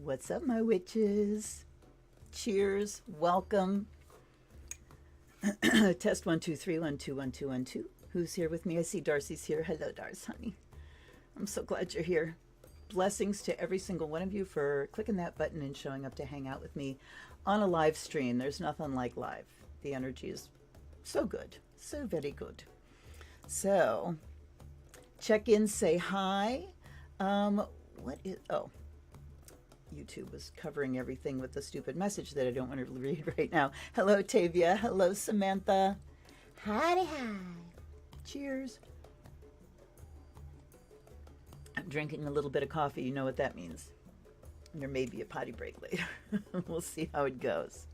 What's up, my witches? Cheers. Welcome. Test 1 2 3 1 2 1 2 1 2. Who's here with me? I see Darcy's here. Hello, Darcy, honey. I'm so glad you're here. Blessings to every single one of you for clicking that button and showing up to hang out with me on a live stream. There's nothing like live. The energy is so good. So very good. So, check in, say hi. What is, oh, YouTube was covering everything with the stupid message that I don't want to read right now. Hello, Tavia. Hello, Samantha. Hi. Cheers. I'm drinking a little bit of coffee. You know what that means. There may be a potty break later. We'll see how it goes.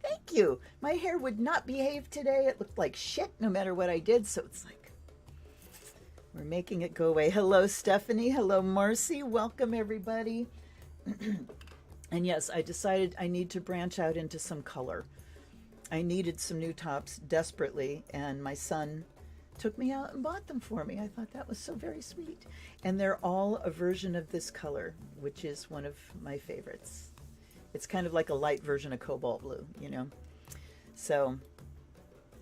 Thank you. My hair would not behave today. It looked like shit no matter what I did. So it's like, we're making it go away. Hello, Stephanie. Hello, Marcy. Welcome, everybody. And yes, I decided I need to branch out into some color. I needed some new tops desperately, and my son took me out and bought them for me. I thought that was so very sweet. And they're all a version of this color, which is one of my favorites. It's kind of like a light version of cobalt blue, you know? So,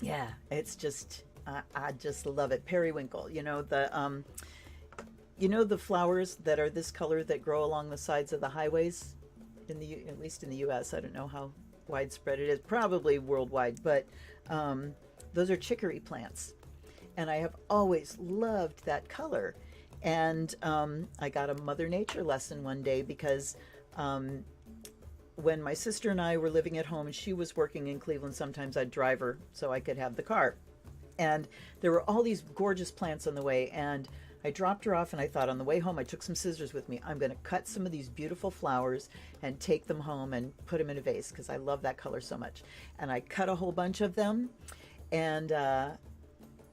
yeah, it's just, I just love it. Periwinkle, you know, the flowers that are this color that grow along the sides of the highways, at least in the U.S. I don't know how widespread it is, probably worldwide, but those are chicory plants. And I have always loved that color. And I got a Mother Nature lesson one day because when my sister and I were living at home and she was working in Cleveland, sometimes I'd drive her so I could have the car. And there were all these gorgeous plants on the way, and I dropped her off, and I thought on the way home, I took some scissors with me. I'm going to cut some of these beautiful flowers and take them home and put them in a vase because I love that color so much. And I cut a whole bunch of them and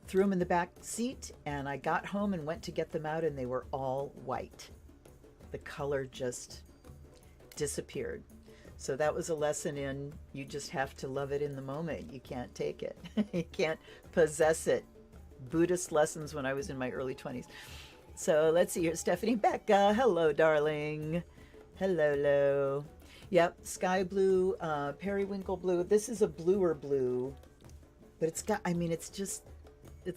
threw them in the back seat, and I got home and went to get them out, and they were all white. The color just disappeared. So that was a lesson in you just have to love it in the moment. You can't take it. You can't possess it. Buddhist lessons when I was in my early 20s. So let's see here. Stephanie Becca. Hello, darling. Hello. Yep, sky blue, periwinkle blue. This is a bluer blue, but it's got, I mean, it's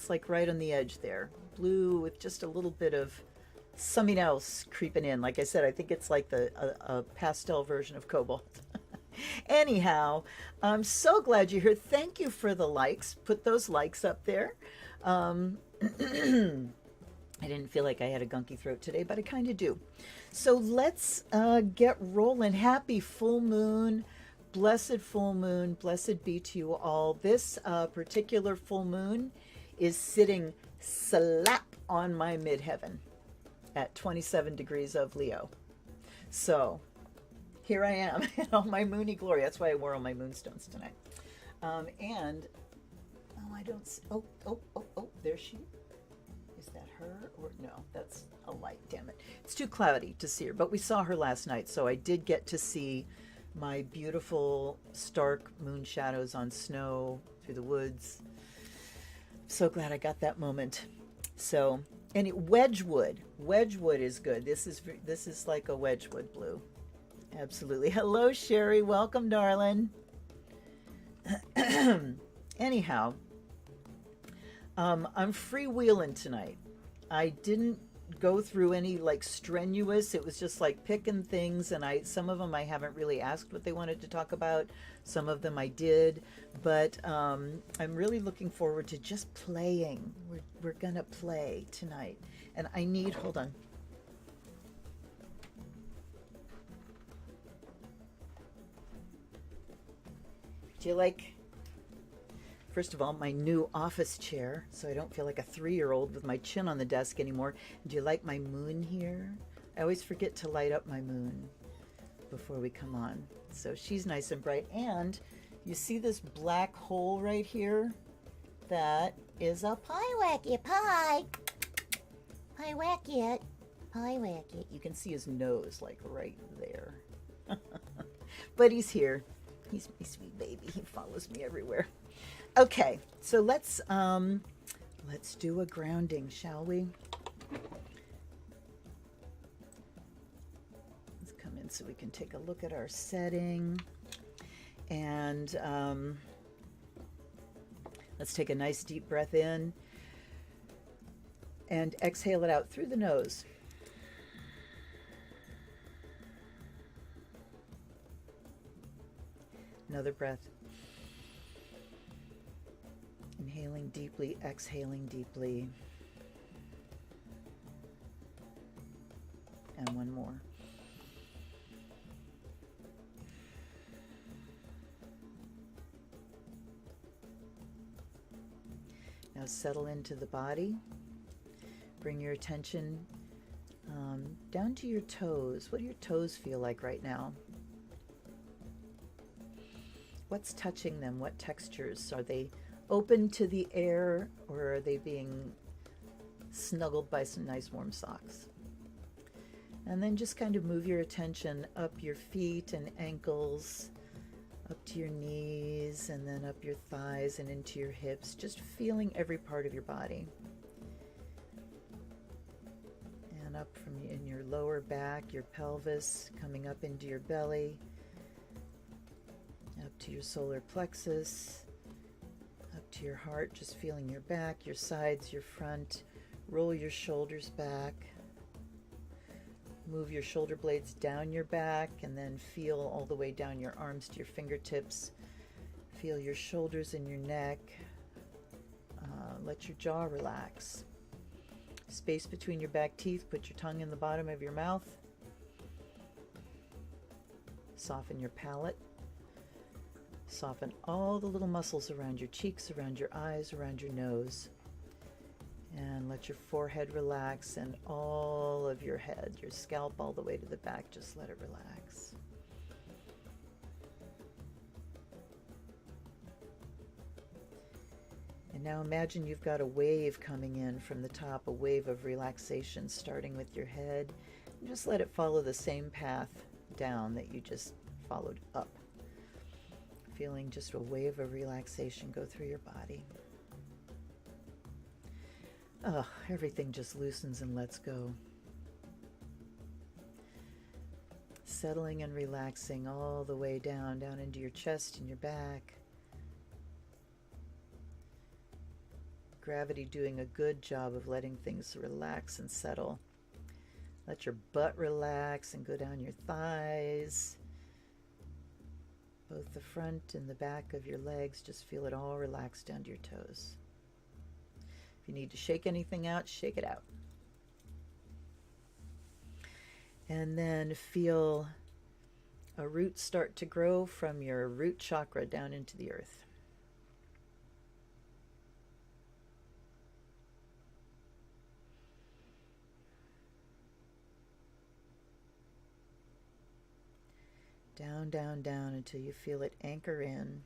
like right on the edge there. Blue with just a little bit of something else creeping in. Like I said, I think it's like a pastel version of cobalt. Anyhow, I'm so glad you're here. Thank you for the likes. Put those likes up there. I didn't feel like I had a gunky throat today, but I kind of do. So let's get rolling. Happy full moon. Blessed full moon. Blessed be to you all. This particular full moon is sitting slap on my midheaven at 27 degrees of Leo. So here I am in all my moony glory. That's why I wore all my moonstones tonight. And oh, I don't see, oh, there she is. That her or no, that's a light, damn it. It's too cloudy to see her, but we saw her last night, so I did get to see my beautiful stark moon shadows on snow through the woods. So glad I got that moment. So, and Wedgwood is good. This is like a Wedgwood blue. Absolutely. Hello, Sherry. Welcome, darling. Anyhow, I'm freewheeling tonight. I didn't go through any like strenuous. It was just like picking things, and some of them I haven't really asked what they wanted to talk about. Some of them I did, but I'm really looking forward to just playing. We're gonna play tonight, and I need, hold on. Do you like, first of all, my new office chair, so I don't feel like a 3-year-old with my chin on the desk anymore. Do you like my moon here? I always forget to light up my moon before we come on. So she's nice and bright. And you see this black hole right here? That is a pie-wacket pie. Pie-wacket. Pie-wacket. You can see his nose like right there. But he's here. He's my sweet baby. He follows me everywhere. Okay, so let's do a grounding, shall we? Let's come in so we can take a look at our setting. And let's take a nice deep breath in and exhale it out through the nose. Another breath. Inhaling deeply, exhaling deeply. And one more. Now settle into the body. Bring your attention down to your toes. What do your toes feel like right now? What's touching them? What textures? Are they open to the air, or are they being snuggled by some nice warm socks? And then just kind of move your attention up your feet and ankles, up to your knees, and then up your thighs and into your hips, just feeling every part of your body. And up from in your lower back, your pelvis, coming up into your belly, up to your solar plexus, up to your heart, just feeling your back, your sides, your front. Roll your shoulders back. Move your shoulder blades down your back, and then feel all the way down your arms to your fingertips. Feel your shoulders and your neck. Let your jaw relax. Space between your back teeth. Put your tongue in the bottom of your mouth. Soften your palate. Soften all the little muscles around your cheeks, around your eyes, around your nose. And let your forehead relax, and all of your head, your scalp all the way to the back, just let it relax. And now imagine you've got a wave coming in from the top, a wave of relaxation starting with your head. And just let it follow the same path down that you just followed up. Feeling just a wave of relaxation go through your body. Oh, everything just loosens and lets go. Settling and relaxing all the way down into your chest and your back. Gravity doing a good job of letting things relax and settle. Let your butt relax and go down your thighs. Both the front and the back of your legs, just feel it all relax down to your toes. If you need to shake anything out, shake it out. And then feel a root start to grow from your root chakra down into the earth. Down, down, down until you feel it anchor in.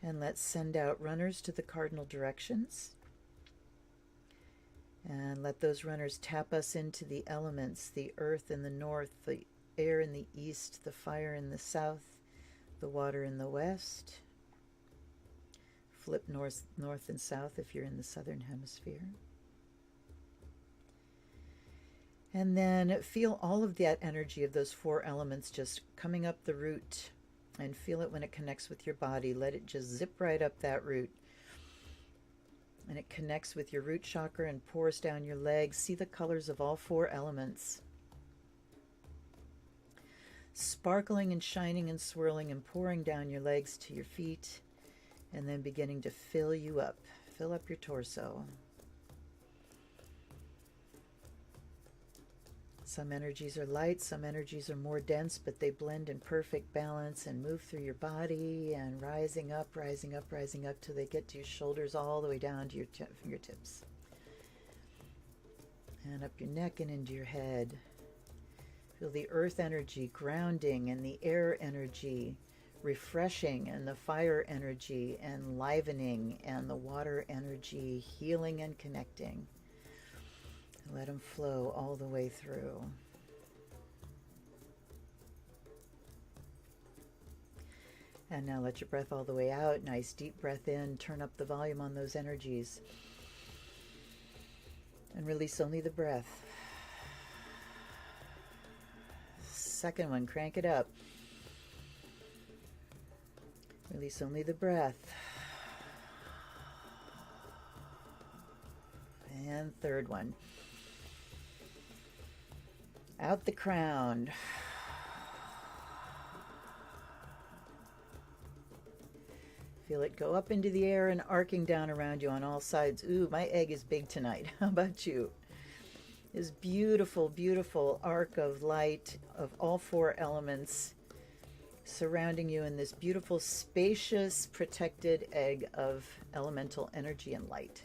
And let's send out runners to the Cardinal Directions. And let those runners tap us into the elements, the earth in the north, the air in the east, the fire in the south, the water in the west. Flip north and south if you're in the southern hemisphere. And then feel all of that energy of those four elements just coming up the root, and feel it when it connects with your body. Let it just zip right up that root. And it connects with your root chakra and pours down your legs. See the colors of all four elements. Sparkling and shining and swirling and pouring down your legs to your feet. And then beginning to fill you up. Fill up your torso. Some energies are light, some energies are more dense, but they blend in perfect balance and move through your body and rising up, rising up, rising up till they get to your shoulders all the way down to your fingertips. And up your neck and into your head. Feel the earth energy grounding and the air energy refreshing, and the fire energy enlivening, and the water energy healing and connecting. Let them flow all the way through. And now let your breath all the way out. Nice deep breath in. Turn up the volume on those energies. And release only the breath. second one. Crank it up. Release only the breath. And third one. Out the crown. Feel it go up into the air and arcing down around you on all sides. Ooh, my egg is big tonight. How about you? This beautiful, beautiful arc of light of all four elements surrounding you in this beautiful, spacious, protected egg of elemental energy and light.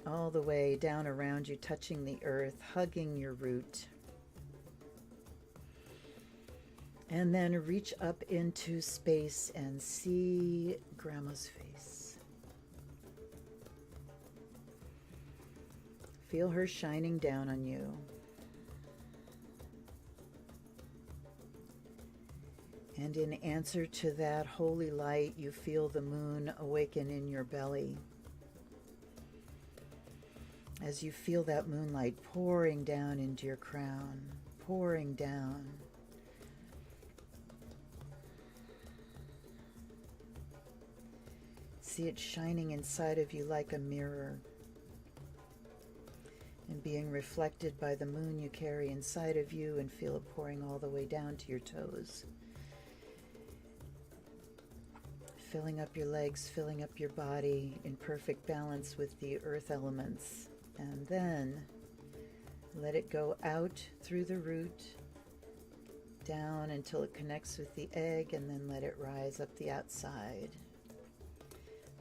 All the way down around you, touching the earth, hugging your root. And then reach up into space and see Grandma's face. Feel her shining down on you. And in answer to that holy light, you feel the moon awaken in your belly. As you feel that moonlight pouring down into your crown, pouring down. See it shining inside of you like a mirror and being reflected by the moon you carry inside of you, and feel it pouring all the way down to your toes. Filling up your legs, filling up your body in perfect balance with the earth elements. And then let it go out through the root, down until it connects with the egg, and then let it rise up the outside.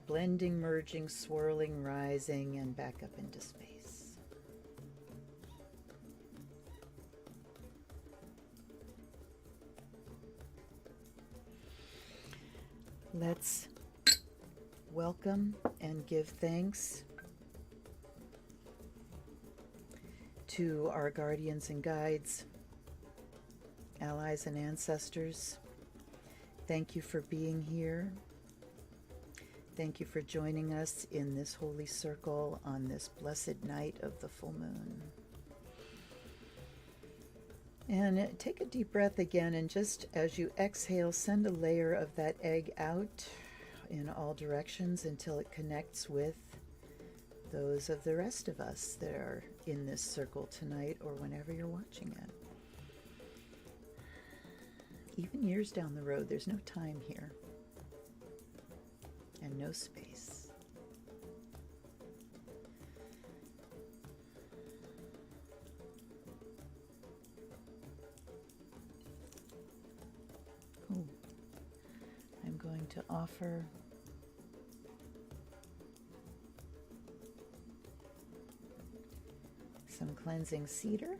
Blending, merging, swirling, rising, and back up into space. Let's welcome and give thanks to our guardians and guides, allies and ancestors. Thank you for being here. Thank you for joining us in this holy circle on this blessed night of the full moon. And take a deep breath again, and just as you exhale, send a layer of that egg out in all directions until it connects with those of the rest of us that are in this circle tonight or whenever you're watching it. Even years down the road, there's no time here. And no space. Ooh. I'm going to offer some cleansing cedar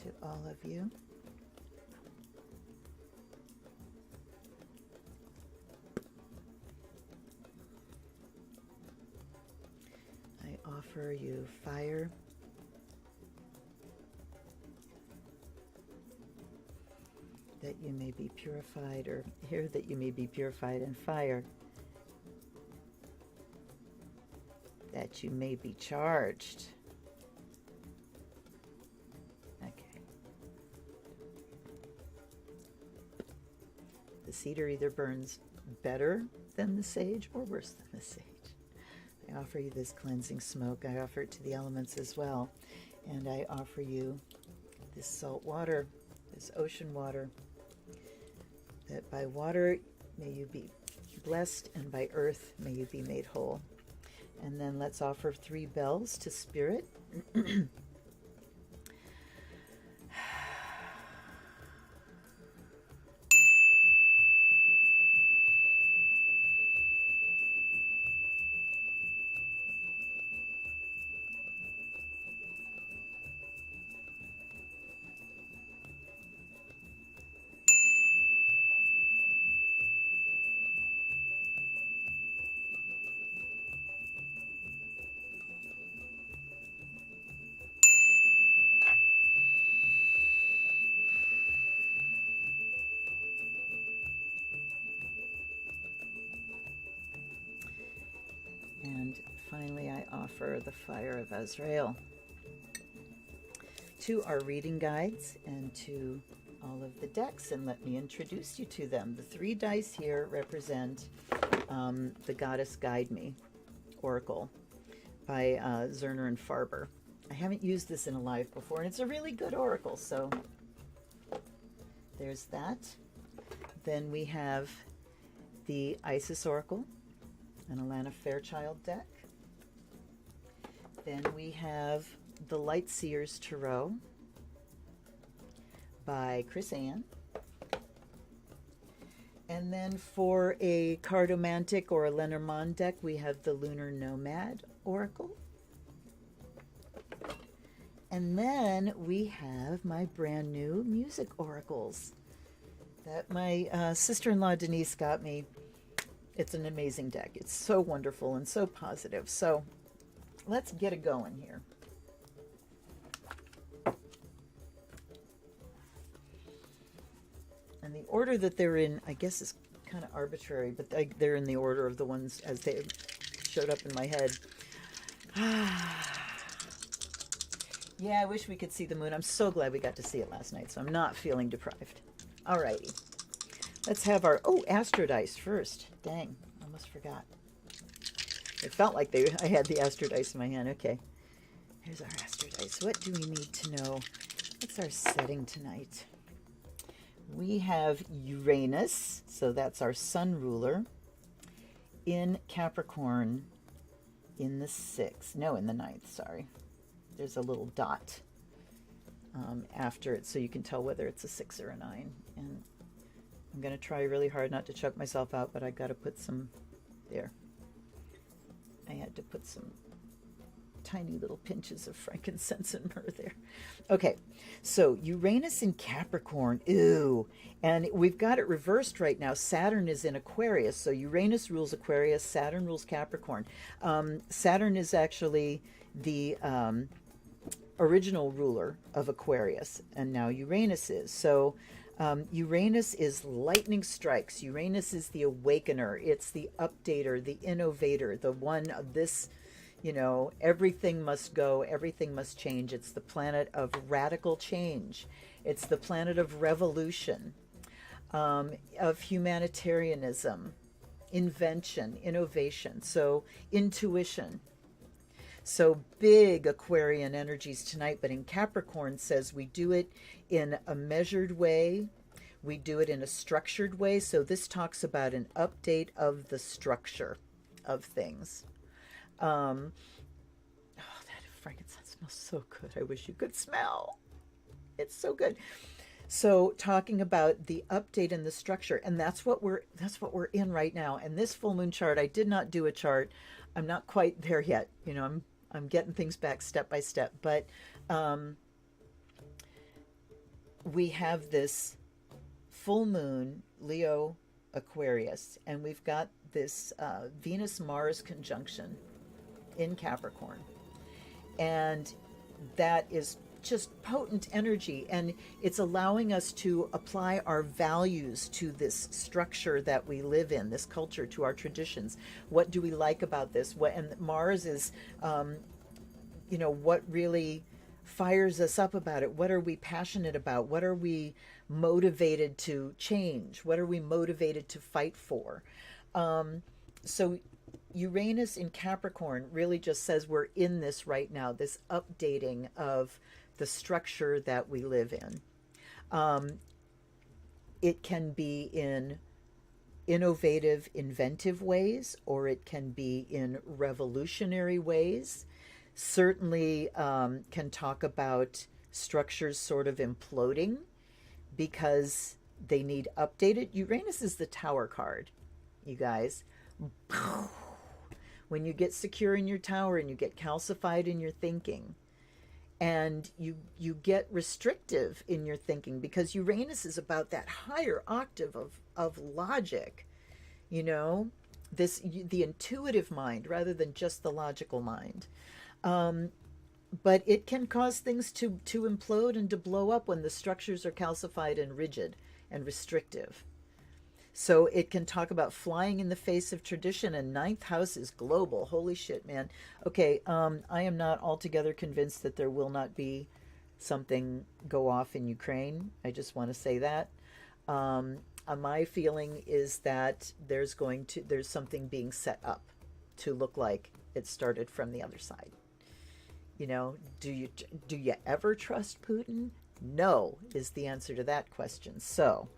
to all of you. Offer you fire, that you may be purified, or here that you may be purified in fire, that you may be charged. Okay. The cedar either burns better than the sage or worse than the sage. I offer you this cleansing smoke. I offer it to the elements as well. And I offer you this salt water, this ocean water, that by water may you be blessed, and by earth may you be made whole. And then let's offer 3 bells to Spirit. And finally, I offer the fire of Azrael to our reading guides and to all of the decks, and let me introduce you to them. The 3 dice here represent the Goddess Guide Me Oracle by Zerner and Farber. I haven't used this in a live before, and it's a really good oracle, so there's that. Then we have the Isis Oracle, an Alana Fairchild deck. Then we have the Light Seers Tarot by Chris Ann. And then for a Cardomantic or a Lenormand deck, we have the Lunar Nomad Oracle. And then we have my brand new music oracles that my sister-in-law Denise got me. It's an amazing deck. It's so wonderful and so positive. So let's get it going here. And the order that they're in, I guess, is kind of arbitrary, but they're in the order of the ones as they showed up in my head. Yeah, I wish we could see the moon. I'm so glad we got to see it last night, so I'm not feeling deprived. Alrighty. Let's have our, Astro Dice first. Dang, almost forgot. It felt like I had the Astro Dice in my hand. Okay. Here's our Astro Dice. What do we need to know? What's our setting tonight? We have Uranus, so that's our sun ruler, in Capricorn in the 6th. No, in the 9th, sorry. There's a little dot after it, so you can tell whether it's a 6 or a 9. And I'm going to try really hard not to choke myself out, but I got to put some there. I had to put some tiny little pinches of frankincense and myrrh there. Okay, so Uranus in Capricorn. Ew. And we've got it reversed right now. Saturn is in Aquarius. So Uranus rules Aquarius, Saturn rules Capricorn. Saturn is actually the original ruler of Aquarius, and now Uranus is. So Uranus is lightning strikes. Uranus is the awakener. It's the updater, the innovator, the one of this, everything must go, everything must change. It's the planet of radical change. It's the planet of revolution, of humanitarianism, invention, innovation, so intuition. So big Aquarian energies tonight, but in Capricorn says we do it in a measured way. We do it in a structured way. So this talks about an update of the structure of things. That frankincense smells so good. I wish you could smell. It's so good. So talking about the update in the structure, and that's what we're in right now. And this full moon chart, I did not do a chart. I'm not quite there yet. I'm getting things back step by step, but we have this full moon, Leo Aquarius, and we've got this Venus-Mars conjunction in Capricorn, and that is just potent energy, and it's allowing us to apply our values to this structure that we live in, this culture, to our traditions. What do we like about this? And Mars is, what really fires us up about it? What are we passionate about? What are we motivated to change? What are we motivated to fight for? So Uranus in Capricorn really just says we're in this right now, this updating of the structure that we live in. It can be in innovative, inventive ways, or it can be in revolutionary ways. Certainly can talk about structures sort of imploding because they need updated. Uranus is the Tower card, you guys. When you get secure in your tower and you get calcified in your thinking, and you get restrictive in your thinking, because Uranus is about that higher octave of logic, the intuitive mind rather than just the logical mind. But it can cause things to implode and to blow up when the structures are calcified and rigid and restrictive. So it can talk about flying in the face of tradition, and 9th house is global. Holy shit, man. Okay, I am not altogether convinced that there will not be something go off in Ukraine. I just want to say that. My feeling is that there's something being set up to look like it started from the other side. You know, do you ever trust Putin? No, is the answer to that question. So,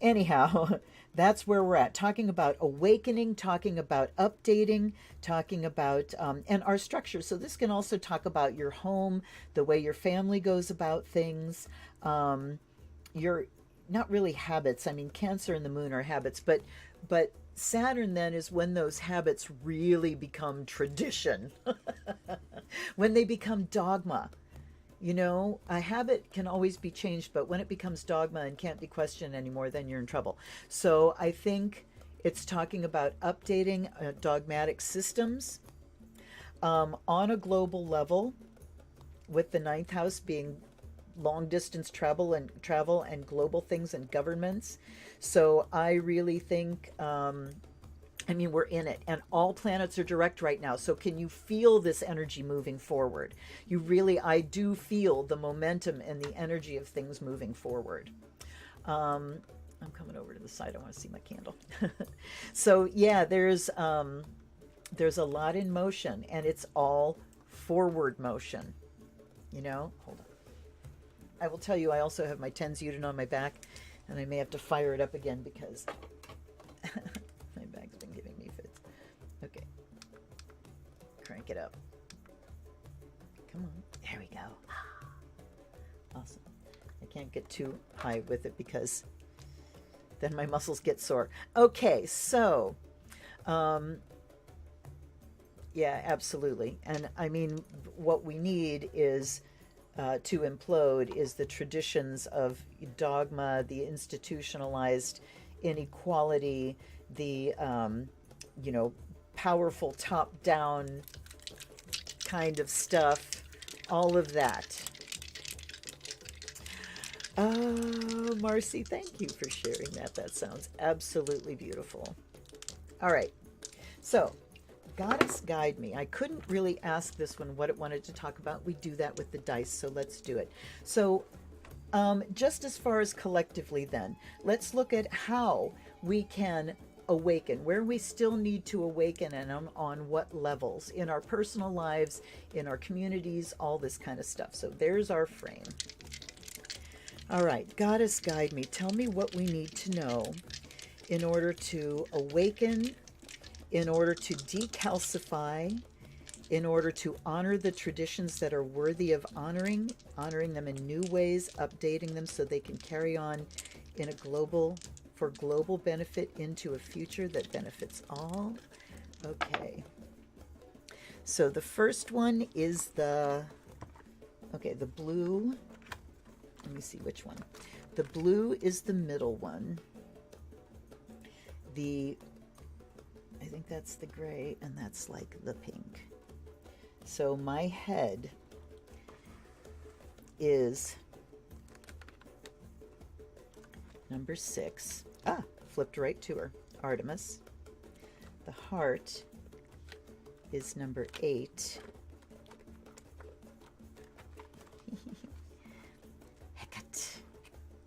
anyhow, that's where we're at. Talking about awakening, talking about updating, talking about, and our structure. So this can also talk about your home, the way your family goes about things, your, not really habits. I mean, Cancer and the Moon are habits, but Saturn then is when those habits really become tradition, when they become dogma. You know, a habit can always be changed, but when it becomes dogma and can't be questioned anymore, then you're in trouble. So I think it's talking about updating dogmatic systems on a global level, with the ninth house being long distance travel and global things and governments. So I really think, I mean, we're in it, and all planets are direct right now. So can you feel this energy moving forward? I do feel the momentum and the energy of things moving forward. I'm coming over to the side. I want to see my candle. So yeah, there's a lot in motion, and it's all forward motion. You know, hold on. I will tell you, I also have my tens unit on my back, and I may have to fire it up again because my bag's been giving me fits. Okay. Crank it up. Come on. There we go. Awesome. I can't get too high with it because then my muscles get sore. Okay, so, yeah, absolutely. And I mean, what we need is to implode is the traditions of dogma, the institutionalized inequality, the powerful top-down kind of stuff, all of that. Oh, Marcy, thank you for sharing that. That sounds absolutely beautiful. All right, so Goddess guide me. I couldn't really ask this one what it wanted to talk about. We do that with the dice, so let's do it. So just as far as collectively then, let's look at how we can awaken, where we still need to awaken, and on what levels in our personal lives, in our communities, all this kind of stuff. So there's our frame. All right, Goddess guide me. Tell me what we need to know in order to awaken, in order to decalcify, in order to honor the traditions that are worthy of honoring them in new ways, updating them so they can carry on in a for global benefit into a future that benefits all. Okay. So the first one is the blue. Let me see which one. The blue is the middle one. I think that's the gray, and that's like the pink. So my head is number 6. Flipped right to her. Artemis. The heart is number 8. Hecate.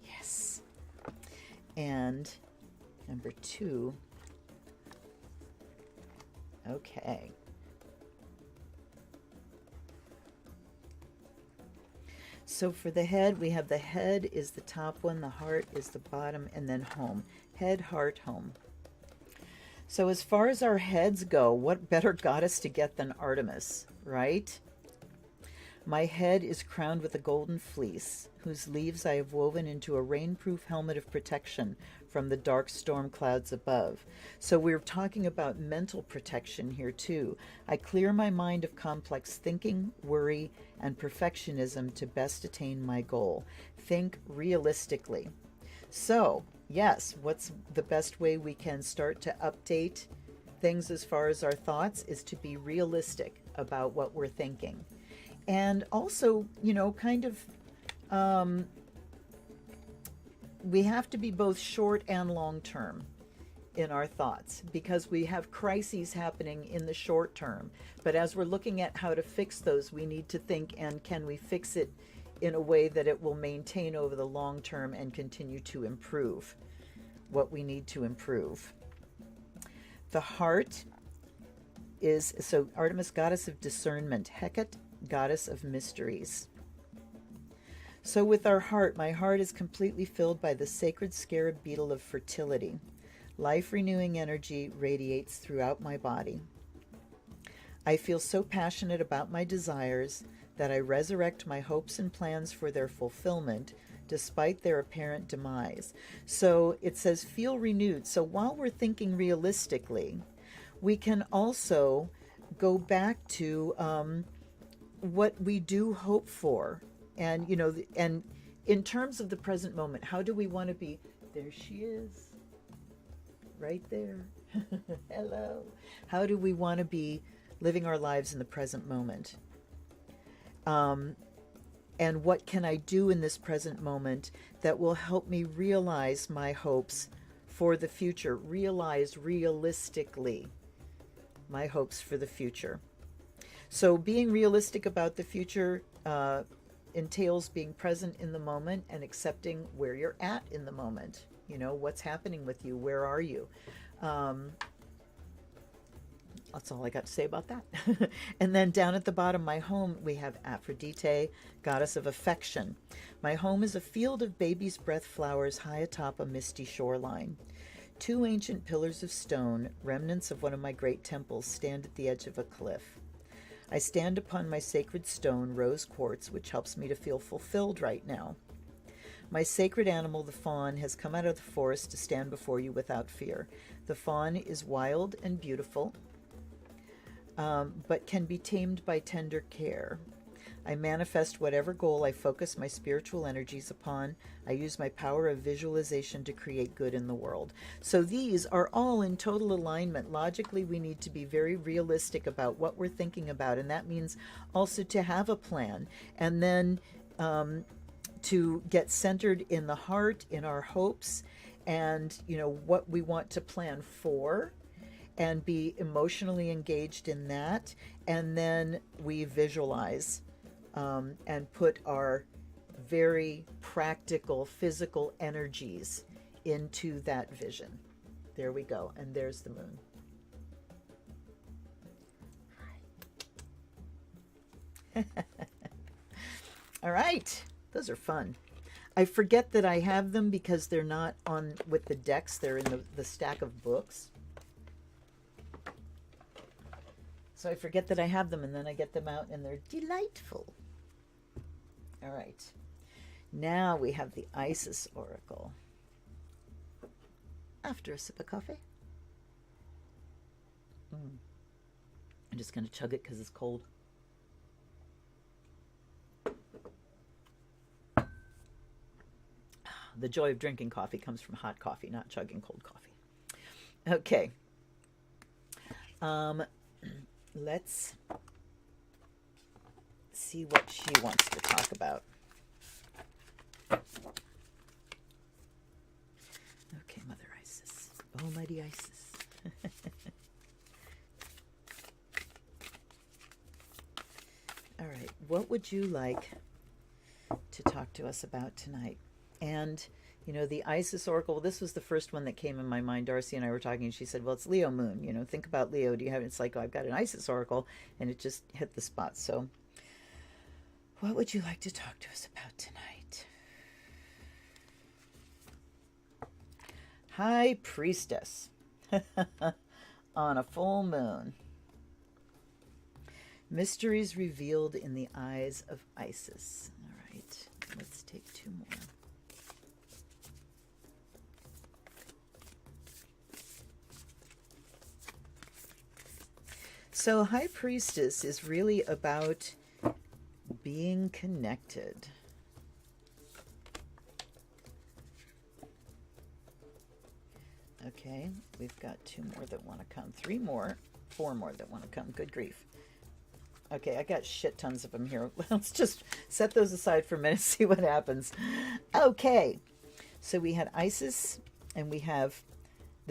Yes. And number 2. Okay. So for the head, we have the head is the top one, the heart is the bottom, and then home. Head, heart, home. So as far as our heads go, what better goddess to get than Artemis, right? My head is crowned with a golden fleece, whose leaves I have woven into a rainproof helmet of protection from the dark storm clouds above. So we're talking about mental protection here too. I clear my mind of complex thinking, worry, and perfectionism to best attain my goal. Think realistically. So, yes, what's the best way we can start to update things as far as our thoughts is to be realistic about what we're thinking. And also, kind of, we have to be both short and long term in our thoughts, because we have crises happening in the short term. But as we're looking at how to fix those, we need to think, and can we fix it in a way that it will maintain over the long term and continue to improve what we need to improve. The heart is, so Artemis, goddess of discernment, Hecate, goddess of mysteries. So with our heart, my heart is completely filled by the sacred scarab beetle of fertility. Life-renewing energy radiates throughout my body. I feel so passionate about my desires that I resurrect my hopes and plans for their fulfillment despite their apparent demise. So it says feel renewed. So while we're thinking realistically, we can also go back to what we do hope for. And, you know, and in terms of the present moment, how do we want to be? There she is, right there. Hello. How do we want to be living our lives in the present moment? And what can I do in this present moment that will help me realize my hopes for the future? Realize realistically my hopes for the future. So being realistic about the future entails being present in the moment and accepting where you're at in the moment. You know, what's happening with you? Where are you? That's all I got to say about that. And then down at the bottom, my home, we have Aphrodite, goddess of affection. My home is a field of baby's breath flowers high atop a misty shoreline. 2 ancient pillars of stone, remnants of one of my great temples, stand at the edge of a cliff. I stand upon my sacred stone, rose quartz, which helps me to feel fulfilled right now. My sacred animal, the fawn, has come out of the forest to stand before you without fear. The fawn is wild and beautiful, but can be tamed by tender care. I manifest whatever goal I focus my spiritual energies upon. I use my power of visualization to create good in the world. So these are all in total alignment. Logically, we need to be very realistic about what we're thinking about, and that means also to have a plan, and then to get centered in the heart, in our hopes, and you know what we want to plan for, and be emotionally engaged in that, and then we visualize and put our very practical physical energies into that vision. There we go, and there's the moon. All right, those are fun. I forget that I have them because they're not on with the decks. They're in the stack of books. So I forget that I have them, and then I get them out, and they're delightful. All right. Now we have the Isis Oracle. After a sip of coffee. I'm just going to chug it because it's cold. The joy of drinking coffee comes from hot coffee, not chugging cold coffee. Okay. Let's see what she wants to talk about. Okay, Mother Isis. Almighty Isis. All right, what would you like to talk to us about tonight? And, you know, the Isis Oracle, this was the first one that came in my mind. Darcy and I were talking, and she said, well, it's Leo moon. You know, think about Leo. Do you have, it's like, oh, I've got an Isis Oracle, and it just hit the spot. So what would you like to talk to us about tonight? High Priestess on a full moon. Mysteries revealed in the eyes of Isis. All right, let's take 2 more. So High Priestess is really about being connected. Okay, we've got 2 more that want to come, 3 more, 4 more that want to come. Good grief. Okay, I got shit tons of them here. Let's just set those aside for a minute, see what happens. Okay, so we had Isis, and we have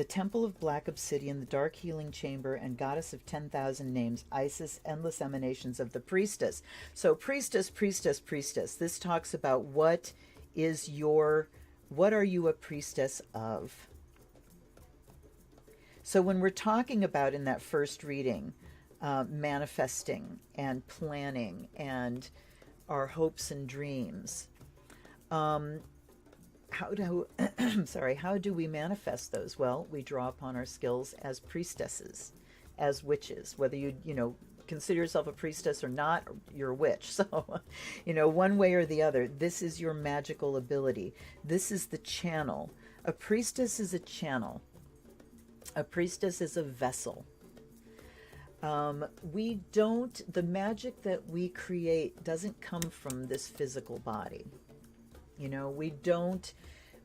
The Temple of Black Obsidian, the Dark Healing Chamber, and Goddess of 10,000 Names, Isis, Endless Emanations of the Priestess. So priestess, priestess, priestess. This talks about what are you a priestess of? So when we're talking about in that first reading, manifesting and planning and our hopes and dreams, how do we manifest those? Well, we draw upon our skills as priestesses, as witches. Whether you consider yourself a priestess or not, you're a witch. So, one way or the other, this is your magical ability. This is the channel. A priestess is a channel. A priestess is a vessel. The magic that we create doesn't come from this physical body. We don't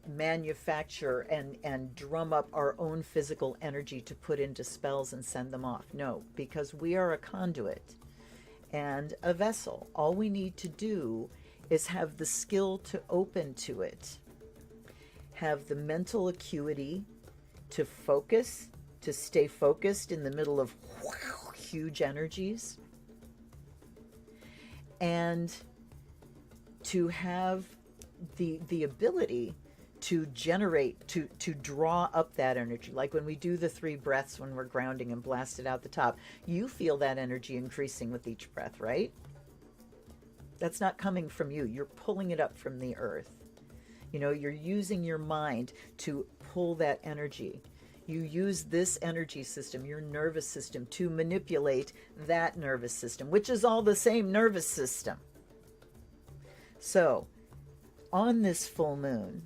manufacture and drum up our own physical energy to put into spells and send them off. No, because we are a conduit and a vessel. All we need to do is have the skill to open to it, have the mental acuity to focus, to stay focused in the middle of huge energies, and to have the ability to generate, to draw up that energy. Like when we do the 3 breaths when we're grounding and blast it out the top, you feel that energy increasing with each breath, right? That's not coming from you. You're pulling it up from the earth. You're using your mind to pull that energy. You use this energy system, your nervous system, to manipulate that nervous system, which is all the same nervous system. So, on this full moon,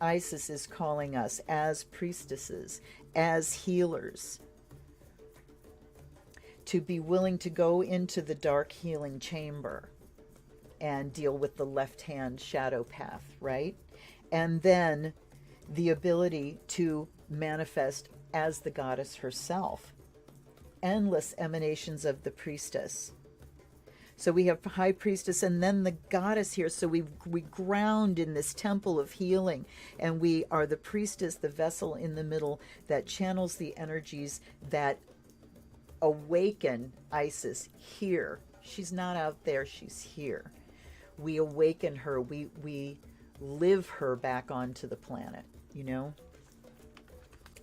Isis is calling us as priestesses, as healers, to be willing to go into the dark healing chamber and deal with the left-hand shadow path, right? And then the ability to manifest as the goddess herself. Endless emanations of the priestess. So we have high priestess and then the goddess here. So we ground in this temple of healing, and we are the priestess, the vessel in the middle that channels the energies that awaken Isis here. She's not out there, she's here. We awaken her, we live her back onto the planet,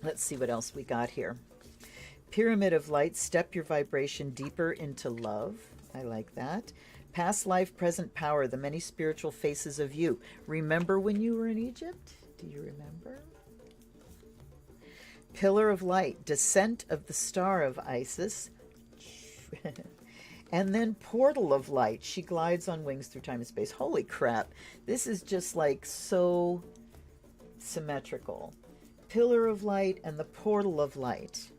Let's see what else we got here. Pyramid of light, step your vibration deeper into love. I like that. Past life, present power, the many spiritual faces of you. Remember when you were in Egypt? Do you remember? Pillar of light, descent of the star of Isis. And then portal of light. She glides on wings through time and space. Holy crap. This is just like so symmetrical. Pillar of light and the portal of light.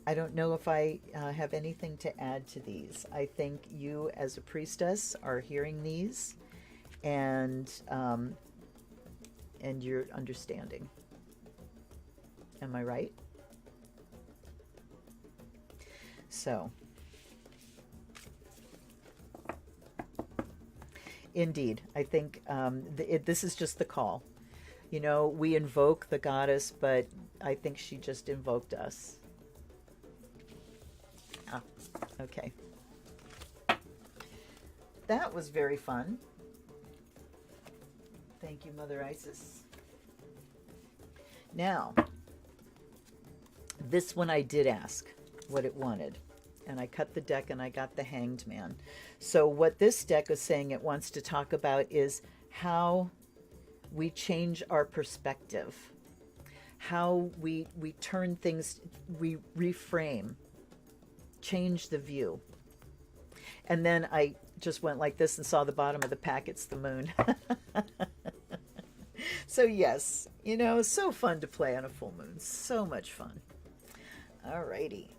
I don't know if I have anything to add to these. I think you as a priestess are hearing these and you're understanding. Am I right? So, indeed, I think this is just the call. We invoke the goddess, but I think she just invoked us. Ah, okay. That was very fun. Thank you, Mother Isis. Now, this one I did ask what it wanted. And I cut the deck and I got the Hanged Man. So what this deck is saying it wants to talk about is how we change our perspective. How we turn things, we reframe, change the view. And then I just went like this and saw the bottom of the pack. It's the moon. So yes, so fun to play on a full moon. So much fun. Alrighty.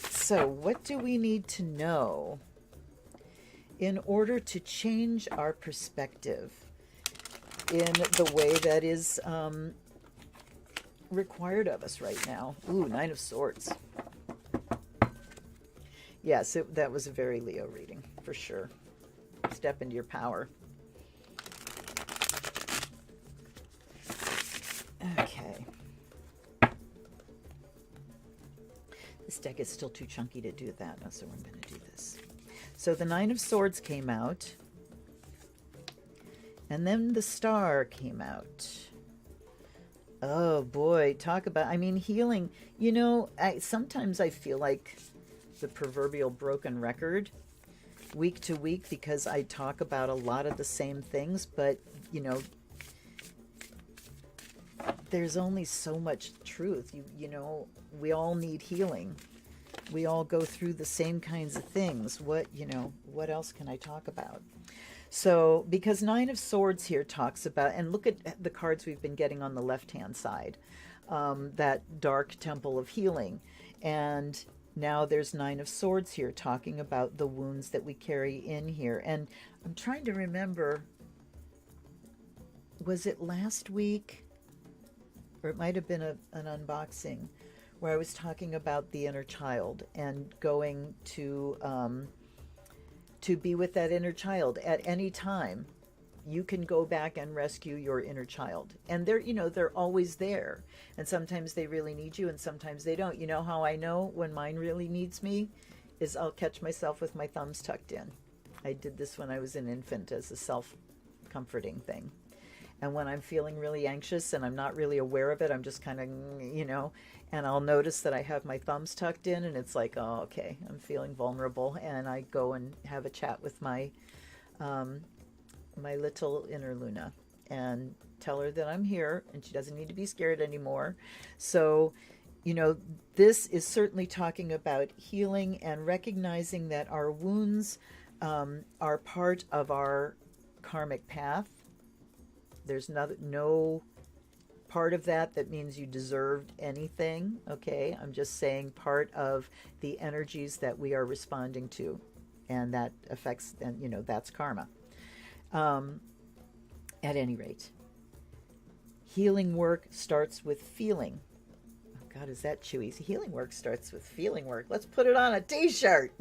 So what do we need to know in order to change our perspective in the way that is required of us right now? Ooh, Nine of Swords. Yes, that was a very Leo reading, for sure. Step into your power. Okay. This deck is still too chunky to do that, so I'm going to do this. So the Nine of Swords came out. And then the Star came out. Oh boy, talk about, I mean, healing. You know, sometimes I feel like the proverbial broken record week to week because I talk about a lot of the same things, but, you know, there's only so much truth. You know, we all need healing. We all go through the same kinds of things. What, you know, what else can I talk about? So, because Nine of Swords here talks about, and look at the cards we've been getting on the left-hand side, that dark temple of healing. And now there's Nine of Swords here talking about the wounds that we carry in here. And I'm trying to remember, was it last week? Or it might have been an unboxing where I was talking about the inner child and going to be with that inner child at any time. You can go back and rescue your inner child. And they're, you know, they're always there. And sometimes they really need you and sometimes they don't. You know how I know when mine really needs me? Is I'll catch myself with my thumbs tucked in. I did this when I was an infant as a self-comforting thing. And when I'm feeling really anxious and I'm not really aware of it, I'm just kind of, you know, and I'll notice that I have my thumbs tucked in and it's like, oh, okay, I'm feeling vulnerable. And I go and have a chat with my, my little inner Luna and tell her that I'm here and she doesn't need to be scared anymore. So, you know, this is certainly talking about healing and recognizing that our wounds are part of our karmic path. There's no part of that means you deserved anything, okay? I'm just saying part of the energies that we are responding to, and that affects, and you know, that's karma. At any rate, healing work starts with feeling. Oh God, is that chewy? Healing work starts with feeling work. Let's put it on a t-shirt.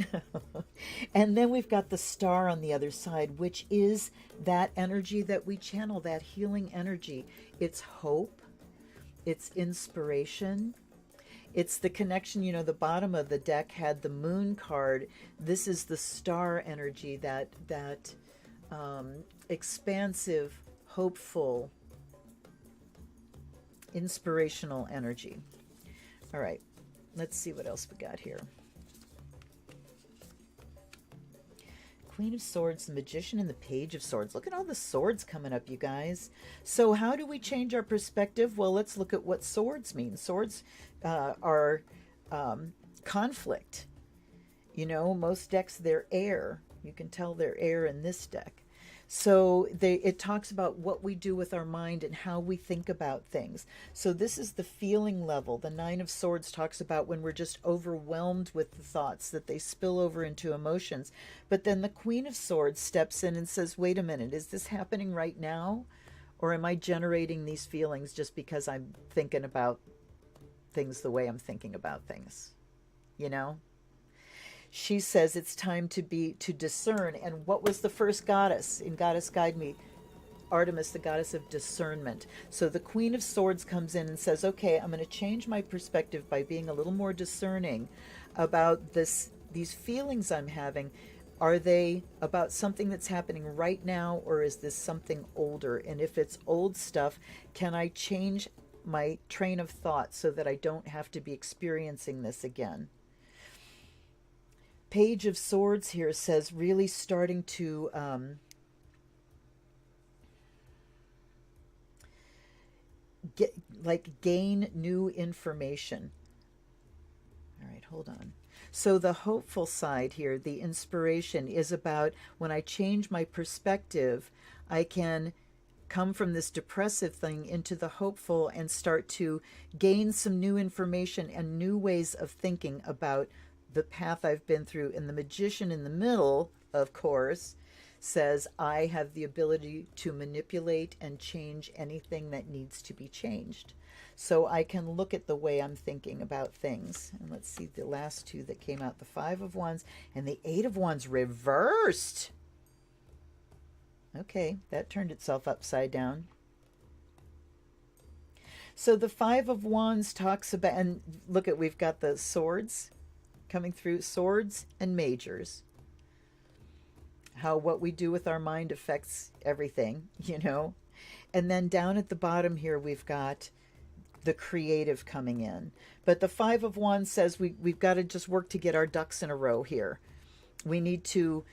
And then we've got the Star on the other side, which is that energy that we channel, that healing energy. It's hope. It's inspiration. It's the connection. You know, the bottom of the deck had the Moon card. This is the Star energy, that expansive, hopeful, inspirational energy. All right, let's see what else we got here. Queen of Swords, the Magician, and the Page of Swords. Look at all the swords coming up, you guys. So how do we change our perspective? Well, let's look at what swords mean. Swords are conflict. You know, most decks, they're air. You can tell they're air in this deck. So it talks about what we do with our mind and how we think about things. So this is the feeling level. The Nine of Swords talks about when we're just overwhelmed with the thoughts, that they spill over into emotions. But then the Queen of Swords steps in and says, wait a minute, is this happening right now? Or am I generating these feelings just because I'm thinking about things the way I'm thinking about things? You know? She says it's time to discern. And what was the first goddess in Goddess Guide Me? Artemis, the goddess of discernment. So the Queen of Swords comes in and says, okay, I'm going to change my perspective by being a little more discerning about these feelings I'm having. Are they about something that's happening right now, or is this something older? And if it's old stuff, can I change my train of thought so that I don't have to be experiencing this again? Page of Swords here says really starting to gain new information. All right, hold on. So the hopeful side here, the inspiration, is about when I change my perspective, I can come from this depressive thing into the hopeful and start to gain some new information and new ways of thinking about the path I've been through. And the Magician in the middle, of course, says I have the ability to manipulate and change anything that needs to be changed. So I can look at the way I'm thinking about things. And let's see the last two that came out, the Five of Wands and the Eight of Wands reversed. Okay, that turned itself upside down. So the Five of Wands talks about, and look at, we've got the swords coming through, swords and majors. How what we do with our mind affects everything, you know. And then down at the bottom here, we've got the creative coming in. But the Five of Wands says we've got to just work to get our ducks in a row here. We need to,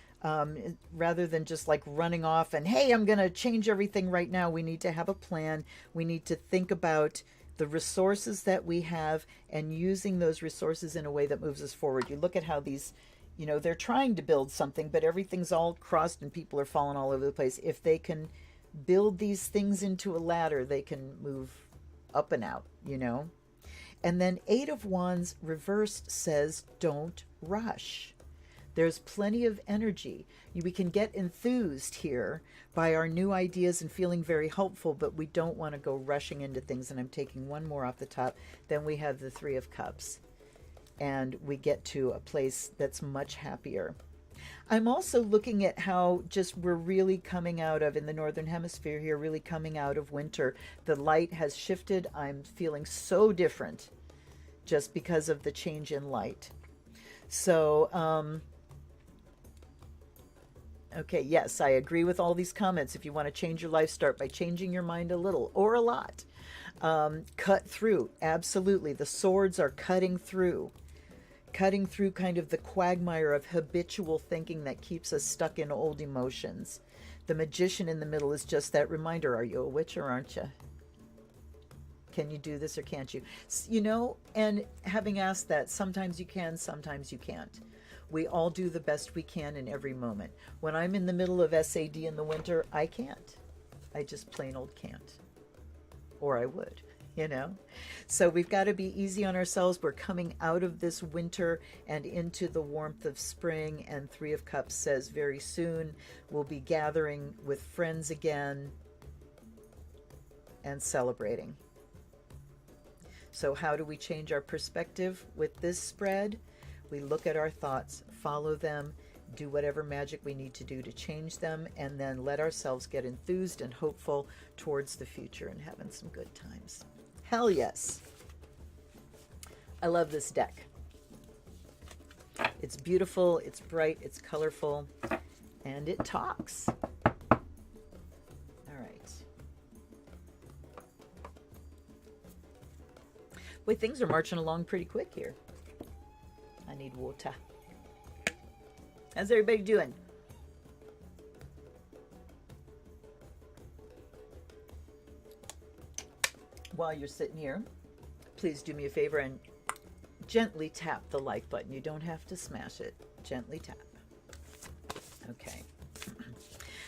rather than just like running off and, hey, I'm going to change everything right now, we need to have a plan. We need to think about the resources that we have and using those resources in a way that moves us forward. You look at how these, you know, they're trying to build something, but everything's all crossed and people are falling all over the place. If they can build these things into a ladder, they can move up and out, you know. And then Eight of Wands reversed says, don't rush. There's plenty of energy. We can get enthused here by our new ideas and feeling very hopeful, but we don't want to go rushing into things. And I'm taking one more off the top. Then we have the Three of Cups. And we get to a place that's much happier. I'm also looking at how just we're really coming out of, in the Northern Hemisphere here, really coming out of winter. The light has shifted. I'm feeling so different just because of the change in light. So, okay, yes, I agree with all these comments. If you want to change your life, start by changing your mind a little or a lot. Cut through, absolutely. The swords are cutting through kind of the quagmire of habitual thinking that keeps us stuck in old emotions. The Magician in the middle is just that reminder. Are you a witch or aren't you? Can you do this or can't you? You know, and having asked that, sometimes you can, sometimes you can't. We all do the best we can in every moment. When I'm in the middle of SAD in the winter, I can't. I just plain old can't. Or I would, you know. So we've got to be easy on ourselves. We're coming out of this winter and into the warmth of spring. And Three of Cups says very soon we'll be gathering with friends again and celebrating. So how do we change our perspective with this spread? We look at our thoughts, follow them, do whatever magic we need to do to change them, and then let ourselves get enthused and hopeful towards the future and having some good times. Hell yes. I love this deck. It's beautiful, it's bright, it's colorful, and it talks. All right. Boy, things are marching along pretty quick here. I need water. How's everybody doing? While you're sitting here, please do me a favor and gently tap the like button. You don't have to smash it. Gently tap. Okay.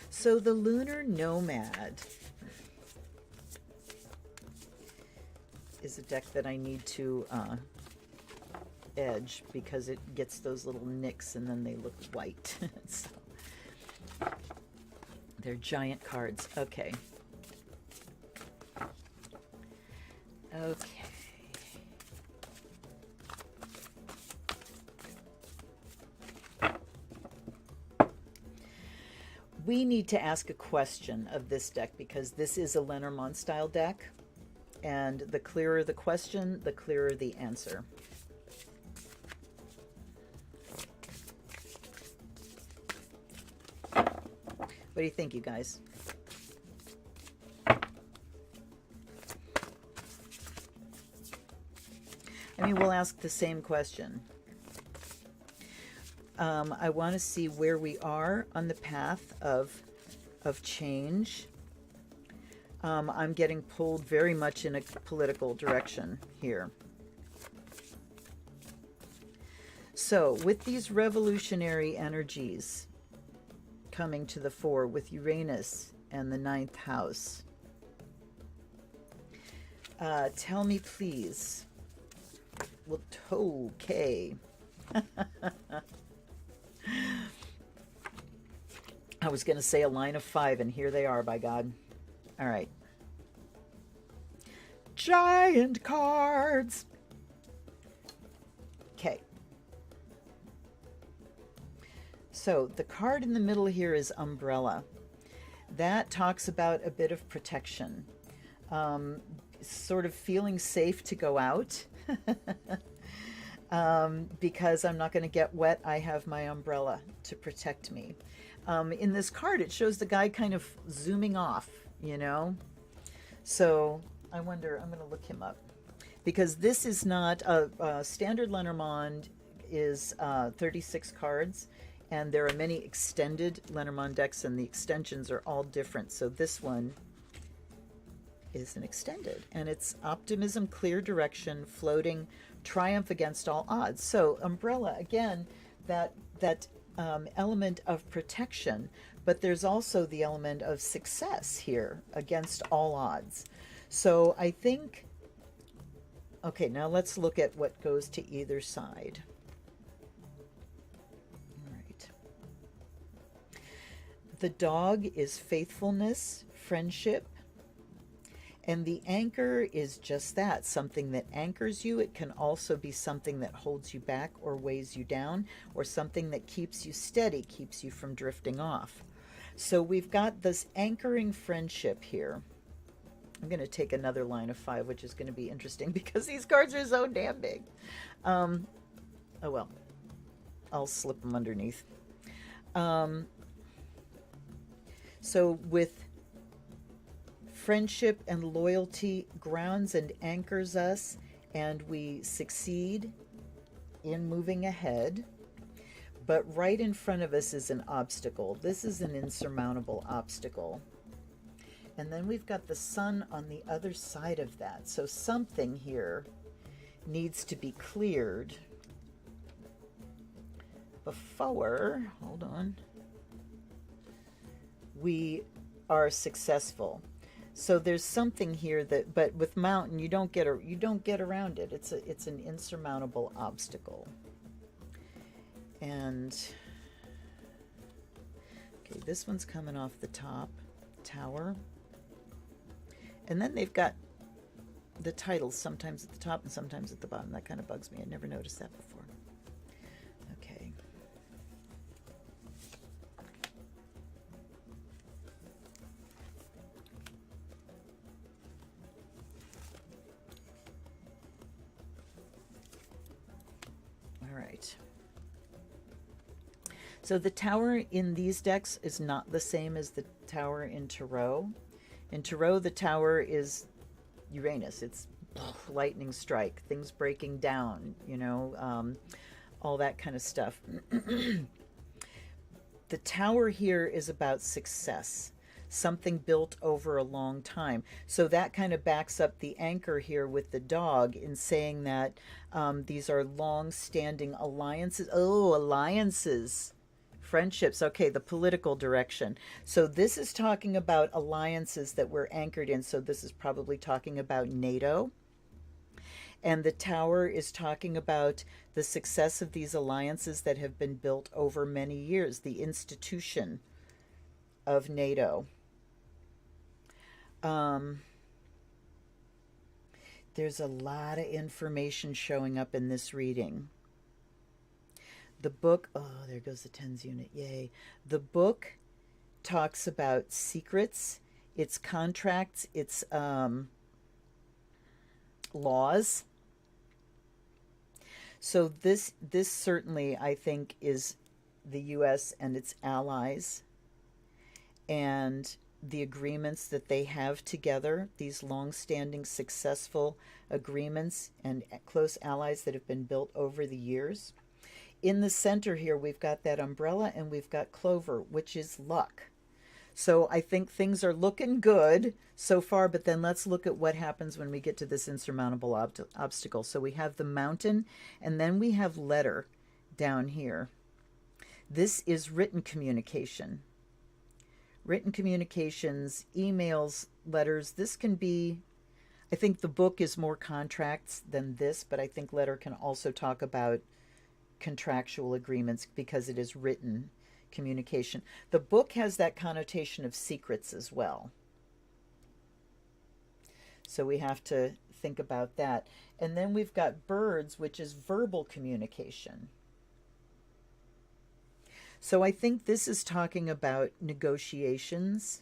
So the Lunar Nomad is a deck that I need to edge because it gets those little nicks and then they look white. So they're giant cards. Okay. Okay. We need to ask a question of this deck because this is a Lenormand style deck, and the clearer the question, the clearer the answer. What do you think, you guys? I mean, we'll ask the same question. I want to see where we are on the path of change. I'm getting pulled very much in a political direction here. So, with these revolutionary energies coming to the fore with Uranus and the 9th house, tell me, please. Well, okay. I was going to say a line of 5, and here they are, by God. All right. Giant cards. Okay. So the card in the middle here is Umbrella. That talks about a bit of protection. sort of feeling safe to go out. Because I'm not going to get wet, I have my umbrella to protect me. In this card, it shows the guy kind of zooming off, you know? So I wonder, I'm going to look him up. Because this is not, standard Lenormand is 36 cards, and there are many extended Lenormand decks, and the extensions are all different. So this one is an extended, and it's optimism, clear direction, floating, triumph against all odds. So umbrella, again, that element of protection, but there's also the element of success here against all odds. So I think, okay, now let's look at what goes to either side. All right. The dog is faithfulness, friendship, and the anchor is just that, something that anchors you. It can also be something that holds you back or weighs you down, or something that keeps you steady, keeps you from drifting off. So we've got this anchoring friendship here. I'm going to take another line of 5, which is going to be interesting because these cards are so damn big. Oh well, I'll slip them underneath. So with friendship and loyalty grounds and anchors us, and we succeed in moving ahead. But right in front of us is an obstacle. This is an insurmountable obstacle. And then we've got the sun on the other side of that. So something here needs to be cleared before, hold on, we are successful. So there's something here that, but with mountain, you don't get around it. It's an insurmountable obstacle. And okay, this one's coming off the top, tower. And then they've got the titles sometimes at the top and sometimes at the bottom. That kind of bugs me. I never noticed that before. Okay. All right. So the tower in these decks is not the same as the tower in Tarot. In Tarot, the tower is Uranus. It's lightning strike, things breaking down, you know, all that kind of stuff. The tower here is about success, something built over a long time. So that kind of backs up the anchor here with the dog in saying that these are long-standing alliances. Oh, alliances. Friendships. Okay, the political direction. So this is talking about alliances that we're anchored in. So this is probably talking about NATO. And the tower is talking about the success of these alliances that have been built over many years, the institution of NATO. There's a lot of information showing up in this reading. The book, oh, there goes the tens unit, yay. The book talks about secrets, its contracts, its laws. So this certainly, I think, is the U.S. and its allies and the agreements that they have together, these long-standing successful agreements and close allies that have been built over the years. In the center here, we've got that umbrella and we've got clover, which is luck. So I think things are looking good so far, but then let's look at what happens when we get to this insurmountable obstacle. So we have the mountain, and then we have letter down here. This is written communication. Written communications, emails, letters. This can be, I think the book is more contracts than this, but I think letter can also talk about contractual agreements because it is written communication. The book has that connotation of secrets as well. So we have to think about that. And then we've got birds, which is verbal communication. So I think this is talking about negotiations.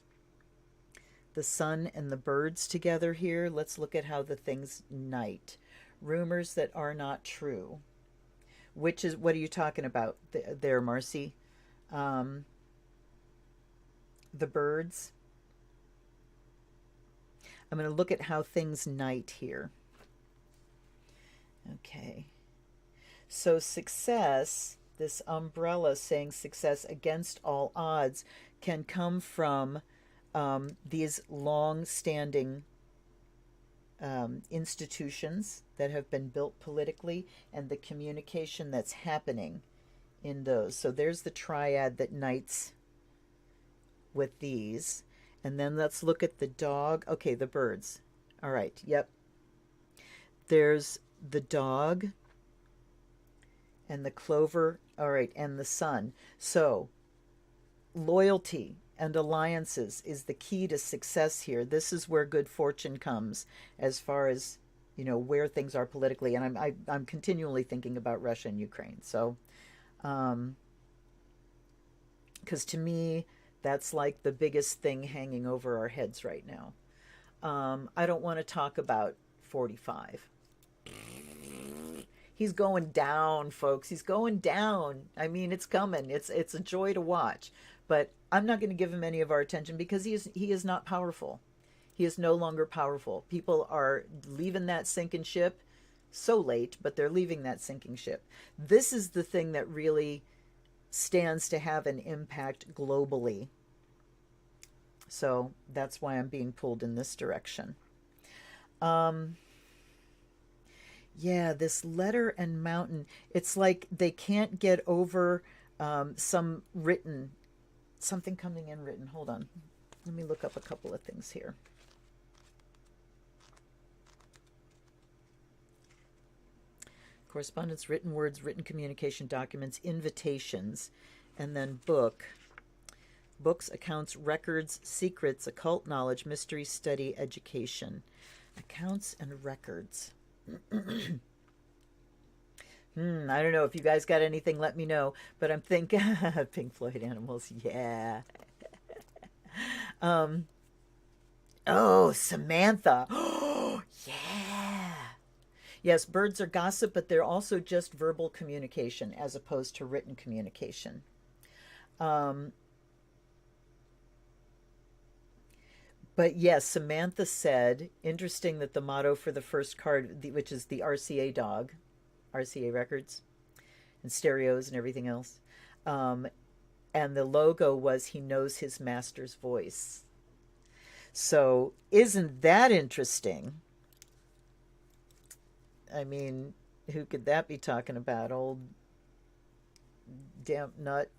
the sun and the birds together here. Let's look at how the things night. Rumors that are not true. Which is, what are you talking about there, Marcy? The birds. I'm going to look at how things night here. Okay. So success, this umbrella saying success against all odds, can come from these long-standing institutions that have been built politically and the communication that's happening in those. So there's the triad that nights with these. And then let's look at the dog. Okay, the birds. All right, yep. There's the dog and the clover. All right, and the sun. So loyalty and alliances is the key to success here. This is where good fortune comes as far as, you know, where things are politically. And I'm continually thinking about Russia and Ukraine. So, because to me, that's like the biggest thing hanging over our heads right now. I don't want to talk about 45. He's going down, folks. He's going down. I mean, it's coming. It's a joy to watch. But I'm not going to give him any of our attention because he is not powerful. He is no longer powerful. People are leaving that sinking ship so late, but they're leaving that sinking ship. This is the thing that really stands to have an impact globally. So that's why I'm being pulled in this direction. Yeah, this letter and mountain, it's like they can't get over something coming in written. Hold on. Let me look up a couple of things here. Correspondence, written words, written communication, documents, invitations, and then book. Books, accounts, records, secrets, occult knowledge, mystery, study, education. Accounts and records. I don't know. If you guys got anything, let me know. But I'm thinking Pink Floyd animals. Yeah. Oh, Samantha. Oh, yeah. Yes, birds are gossip, but they're also just verbal communication as opposed to written communication. But yes, Samantha said, interesting that the motto for the first card, which is the RCA dog, RCA records and stereos and everything else, and the logo was he knows his master's voice. So isn't that interesting? I mean, who could that be talking about? Old Damp Nut,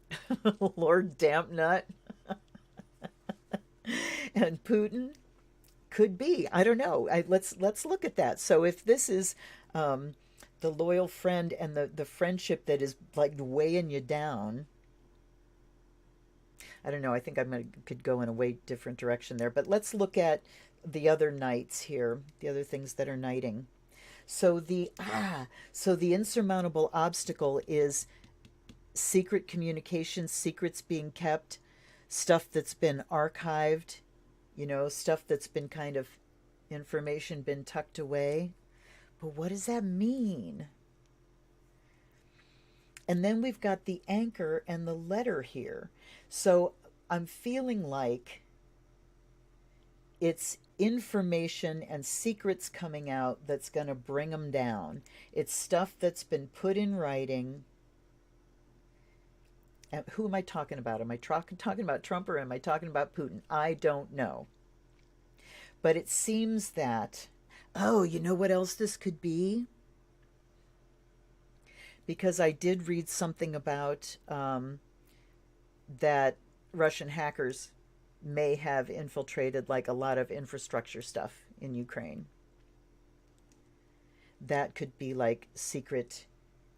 Lord Damp Nut. And Putin could be. I don't know. Let's look at that. So if this is the loyal friend and the friendship that is like weighing you down, I don't know. I think could go in a way different direction there. But let's look at the other nights here, the other things that are nighting. So the insurmountable obstacle is secret communication, secrets being kept, stuff that's been archived, you know, stuff that's been kind of information been tucked away. But what does that mean? And then we've got the anchor and the letter here. So I'm feeling like it's information and secrets coming out that's going to bring them down. It's stuff that's been put in writing. And who am I talking about? Am I talking about Trump or am I talking about Putin? I don't know. But it seems that, oh, you know what else this could be? Because I did read something about that Russian hackers may have infiltrated like a lot of infrastructure stuff in Ukraine. That could be like secret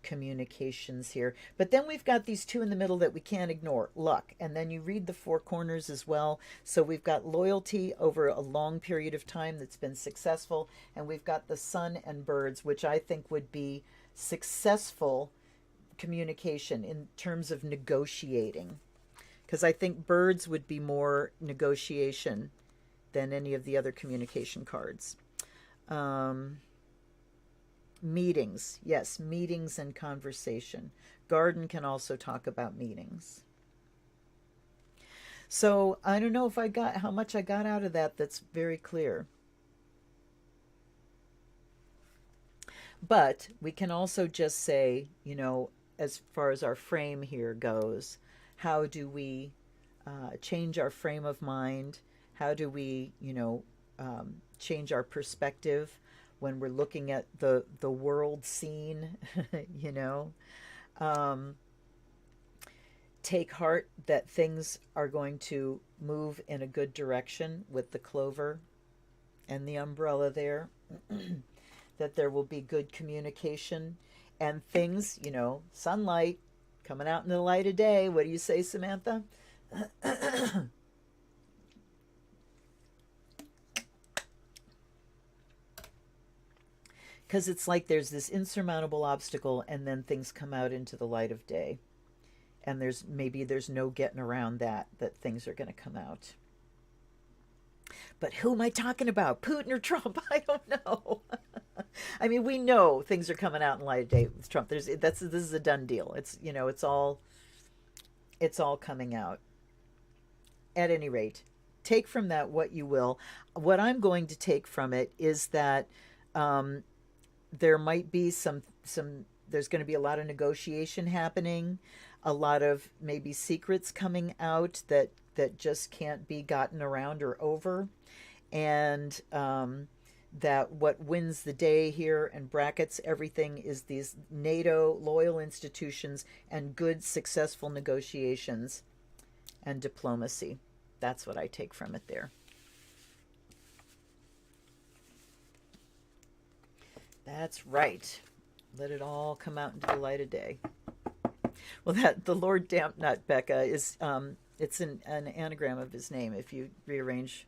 communications here. But then we've got these two in the middle that we can't ignore. Luck. And then you read the four corners as well. So we've got loyalty over a long period of time that's been successful. And we've got the sun and birds, which I think would be successful communication in terms of negotiating. Because I think birds would be more negotiation than any of the other communication cards. Meetings. Yes, meetings and conversation. Garden can also talk about meetings. So I don't know if I got how much I got out of that. That's very clear. But we can also just say, you know, as far as our frame here goes, how do we change our frame of mind? How do we, you know, change our perspective when we're looking at the world scene, you know? Take heart that things are going to move in a good direction with the clover and the umbrella there, that there will be good communication and things, you know, sunlight coming out in the light of day. What do you say, Samantha? Because it's like there's this insurmountable obstacle and then things come out into the light of day. And there's no getting around that things are going to come out. But who am I talking about? Putin or Trump? I don't know. I mean, we know things are coming out in light of day with Trump. This is a done deal. It's, you know, it's all coming out. At any rate, take from that what you will. What I'm going to take from it is that there might be there's going to be a lot of negotiation happening, a lot of maybe secrets coming out that just can't be gotten around or over, and that what wins the day here and brackets everything is these NATO loyal institutions and good successful negotiations and diplomacy. That's what I take from it there. That's right. Let it all come out into the light of day. Well, that the Lord Dampnut, Becca, is it's an anagram of his name. If you rearrange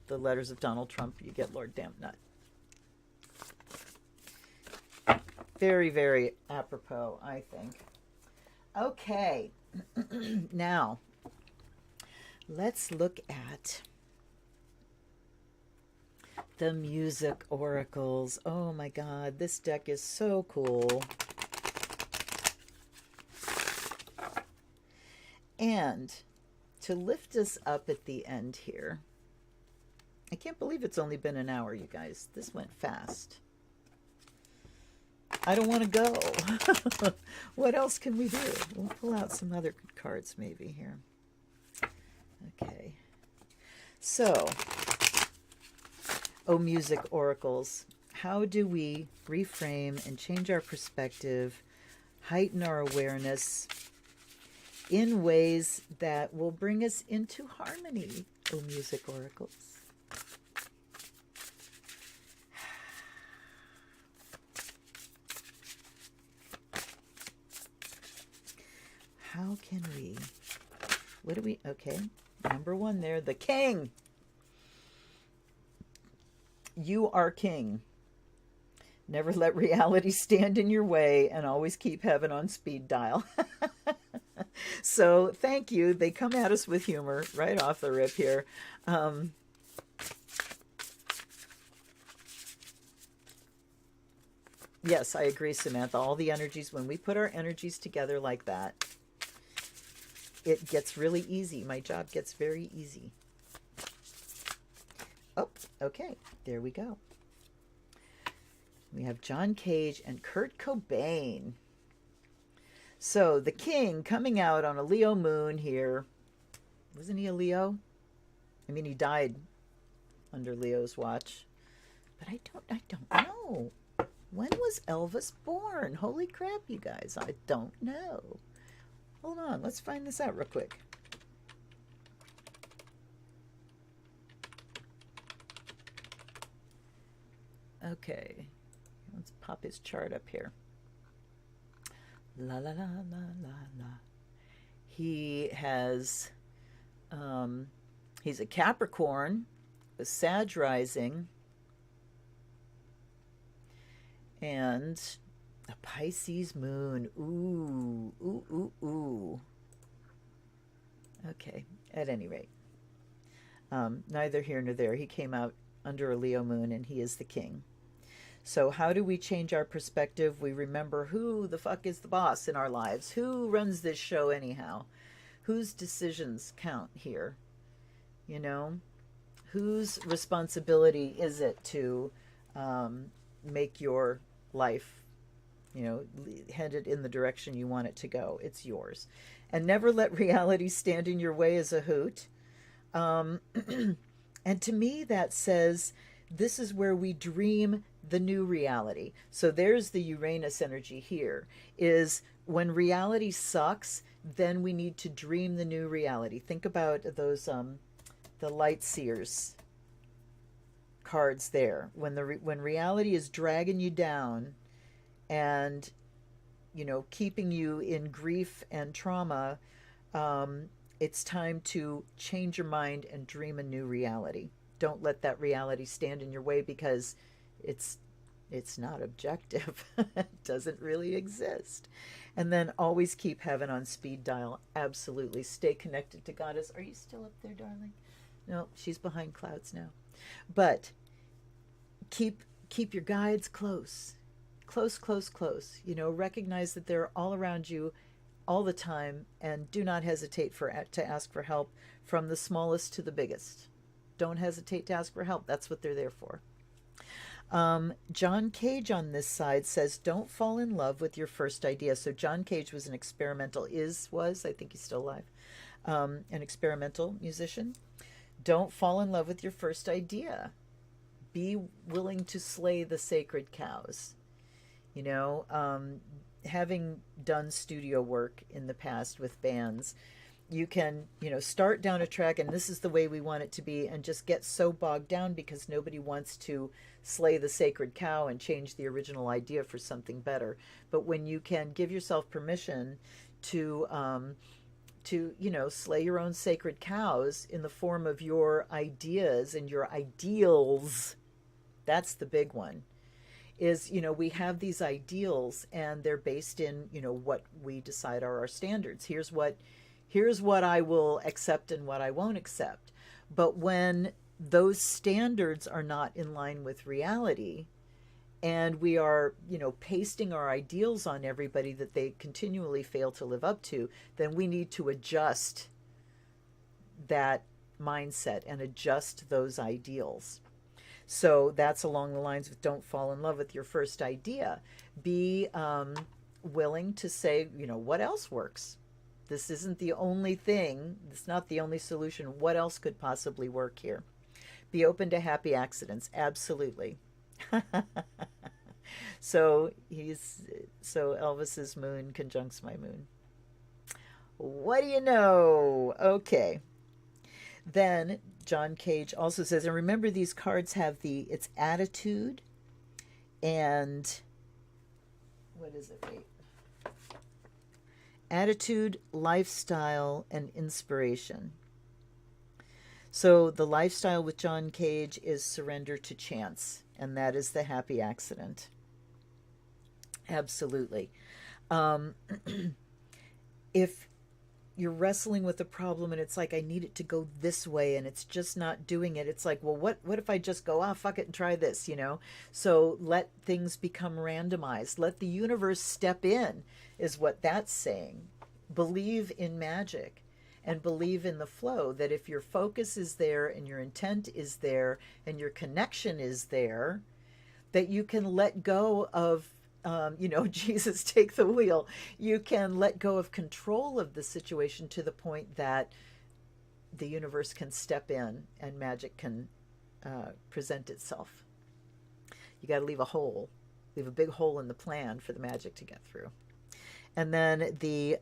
the letters of Donald Trump, you get Lord Dampnut. Very, very apropos, I think. Okay. Now, let's look at the music oracles. Oh my God, this deck is so cool. And to lift us up at the end here, I can't believe it's only been an hour, you guys. This went fast. I don't want to go. What else can we do? We'll pull out some other cards maybe here. Okay. So, oh, music oracles. How do we reframe and change our perspective, heighten our awareness in ways that will bring us into harmony? Oh, music oracles. How can we, what do we, okay, number one there, the king. You are king. Never let reality stand in your way and always keep heaven on speed dial. So thank you. They come at us with humor right off the rip here. Yes, I agree, Samantha. All the energies, when we put our energies together like that, it gets really easy. My job gets very easy. Oh, okay. There we go. We have John Cage and Kurt Cobain. So the king coming out on a Leo moon here. Wasn't he a Leo? I mean, he died under Leo's watch. But I don't know. When was Elvis born? Holy crap, you guys. I don't know. Hold on. Let's find this out real quick. Okay. Let's pop his chart up here. La la la la la la. He has, he's a Capricorn, a Sag rising, and a Pisces moon. Ooh, ooh, ooh, ooh. Okay, at any rate. Neither here nor there. He came out under a Leo moon, and he is the king. So how do we change our perspective? We remember who the fuck is the boss in our lives. Who runs this show anyhow? Whose decisions count here? You know? Whose responsibility is it to make your life, headed in the direction you want it to go? It's yours. And never let reality stand in your way as a hoot. And to me, that says this is where we dream the new reality. So there's the Uranus energy here, is when reality sucks, then we need to dream the new reality. Think about those the light seers cards there. When reality is dragging you down and keeping you in grief and trauma, it's time to change your mind and dream a new reality. Don't let that reality stand in your way, because it's not objective. It doesn't really exist. And then always keep heaven on speed dial. Absolutely. Stay connected to Goddess. Are you still up there, darling? No, she's behind clouds now. But keep your guides close. Close, close, close. Recognize that they're all around you all the time, and do not hesitate to ask for help, from the smallest to the biggest. Don't hesitate to ask for help. That's what they're there for. John Cage on this side says, don't fall in love with your first idea. So John Cage was an experimental, I think he's still alive, an experimental musician. Don't fall in love with your first idea. Be willing to slay the sacred cows. Having done studio work in the past with bands, you can, start down a track and this is the way we want it to be, and just get so bogged down because nobody wants to slay the sacred cow and change the original idea for something better. But when you can give yourself permission to slay your own sacred cows in the form of your ideas and your ideals, that's the big one. Is, we have these ideals, and they're based in, what we decide are our standards. Here's what I will accept and what I won't accept. But when those standards are not in line with reality, and we are, pasting our ideals on everybody that they continually fail to live up to, then we need to adjust that mindset and adjust those ideals. So that's along the lines of don't fall in love with your first idea. Be willing to say, what else works? This isn't the only thing. It's not the only solution. What else could possibly work here? Be open to happy accidents. Absolutely. So Elvis's moon conjuncts my moon. What do you know? Okay. Then John Cage also says, and remember, these cards have it's attitude and what is it? Wait. Attitude, lifestyle, and inspiration. So the lifestyle with John Cage is surrender to chance, and that is the happy accident. Absolutely. If you're wrestling with a problem and it's like, I need it to go this way and it's just not doing it, it's like, well, what if I just go, fuck it and try this, So let things become randomized. Let the universe step in, is what that's saying. Believe in magic and believe in the flow, that if your focus is there and your intent is there and your connection is there, that you can let go of Jesus, take the wheel. You can let go of control of the situation to the point that the universe can step in and magic can present itself. You got to leave a big hole in the plan for the magic to get through. And then the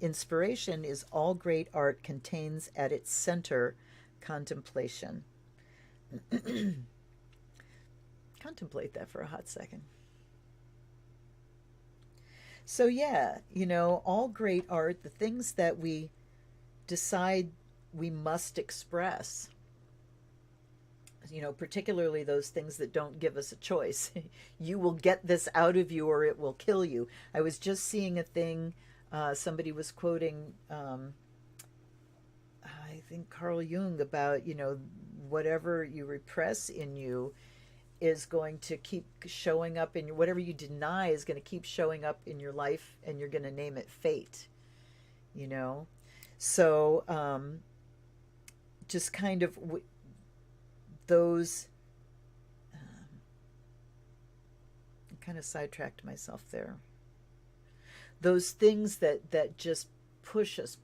inspiration is all great art contains at its center contemplation. Contemplate that for a hot second. So yeah, all great art, the things that we decide we must express, particularly those things that don't give us a choice. You will get this out of you or it will kill you. I was just seeing a thing, somebody was quoting I think Carl Jung about, whatever you repress in you is going to keep showing up in your, whatever you deny is going to keep showing up in your life, and you're going to name it fate, you know? So, just kind of those, I kind of sidetracked myself there. Those things that just push us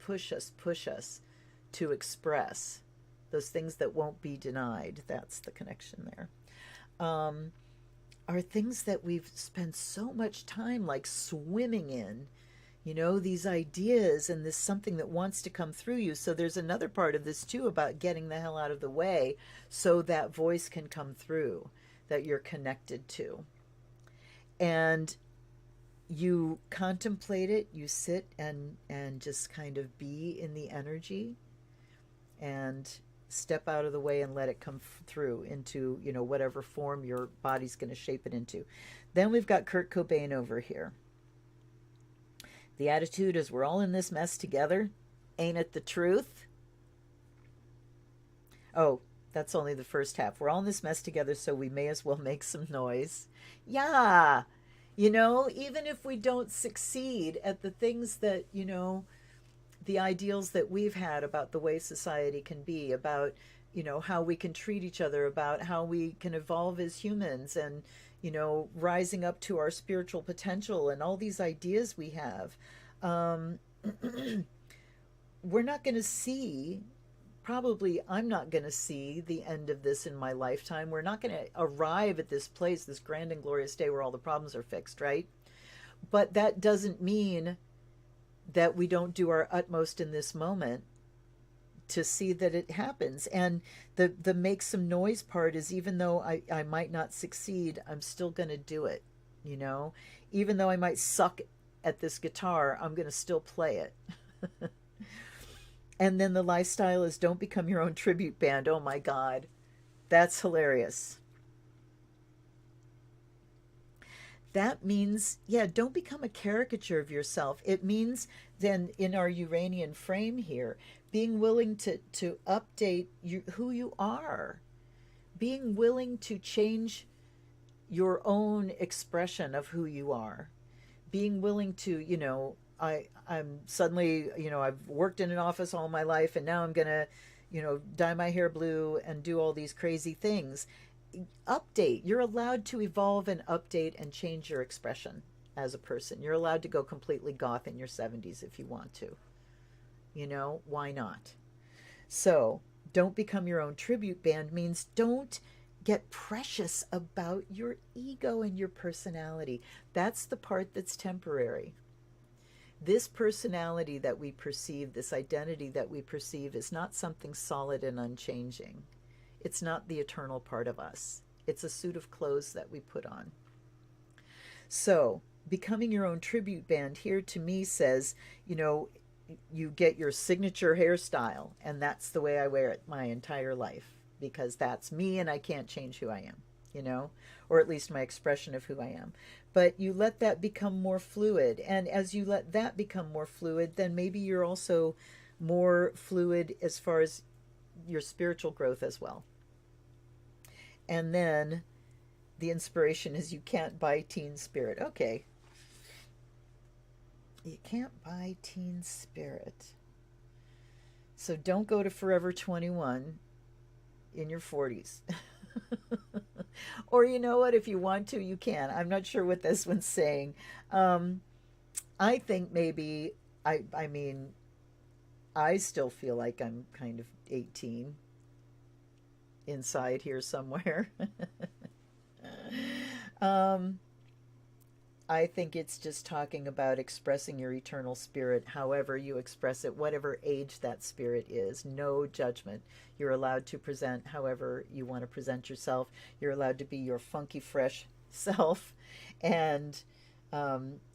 to express, those things that won't be denied, that's the connection there, um, are things that we've spent so much time like swimming in, these ideas, and this something that wants to come through you. So there's another part of this too about getting the hell out of the way so that voice can come through that you're connected to. And you contemplate it, you sit and just kind of be in the energy and step out of the way and let it come through into, whatever form your body's going to shape it into. Then we've got Kurt Cobain over here. The attitude is, we're all in this mess together. Ain't it the truth? Oh, that's only the first half. We're all in this mess together, so we may as well make some noise. Yeah. Even if we don't succeed at the things that, the ideals that we've had about the way society can be, about, how we can treat each other, about how we can evolve as humans, and, rising up to our spiritual potential, and all these ideas we have. We're not going to see, probably I'm not going to see the end of this in my lifetime. We're not going to arrive at this place, this grand and glorious day where all the problems are fixed, right? But that doesn't mean that we don't do our utmost in this moment to see that it happens. And the make some noise part is, even though I might not succeed, I'm still going to do it, Even though I might suck at this guitar, I'm going to still play it. And then the lifestyle is, don't become your own tribute band. Oh my God. That's hilarious. That means, yeah, don't become a caricature of yourself. It means then, in our Uranian frame here, being willing to update who you are, being willing to change your own expression of who you are, being willing to, I'm suddenly, I've worked in an office all my life, and now I'm going to, dye my hair blue and do all these crazy things. Update. You're allowed to evolve and update and change your expression as a person. You're allowed to go completely goth in your 70s if you want to. Why not? So, don't become your own tribute band means don't get precious about your ego and your personality. That's the part that's temporary. This personality that we perceive, this identity that we perceive, is not something solid and unchanging. It's not the eternal part of us. It's a suit of clothes that we put on. So, becoming your own tribute band here to me says, you get your signature hairstyle, and that's the way I wear it my entire life, because that's me and I can't change who I am, or at least my expression of who I am. But you let that become more fluid. And as you let that become more fluid, then maybe you're also more fluid as far as your spiritual growth as well. And then the inspiration is, you can't buy teen spirit. Okay. You can't buy teen spirit. So don't go to Forever 21 in your 40s. Or you know what, if you want to, you can. I'm not sure what this one's saying. I think maybe, I mean, I still feel like I'm kind of 18 inside here somewhere. I think it's just talking about expressing your eternal spirit, however you express it, whatever age that spirit is. No judgment. You're allowed to present however you want to present yourself. You're allowed to be your funky, fresh self, and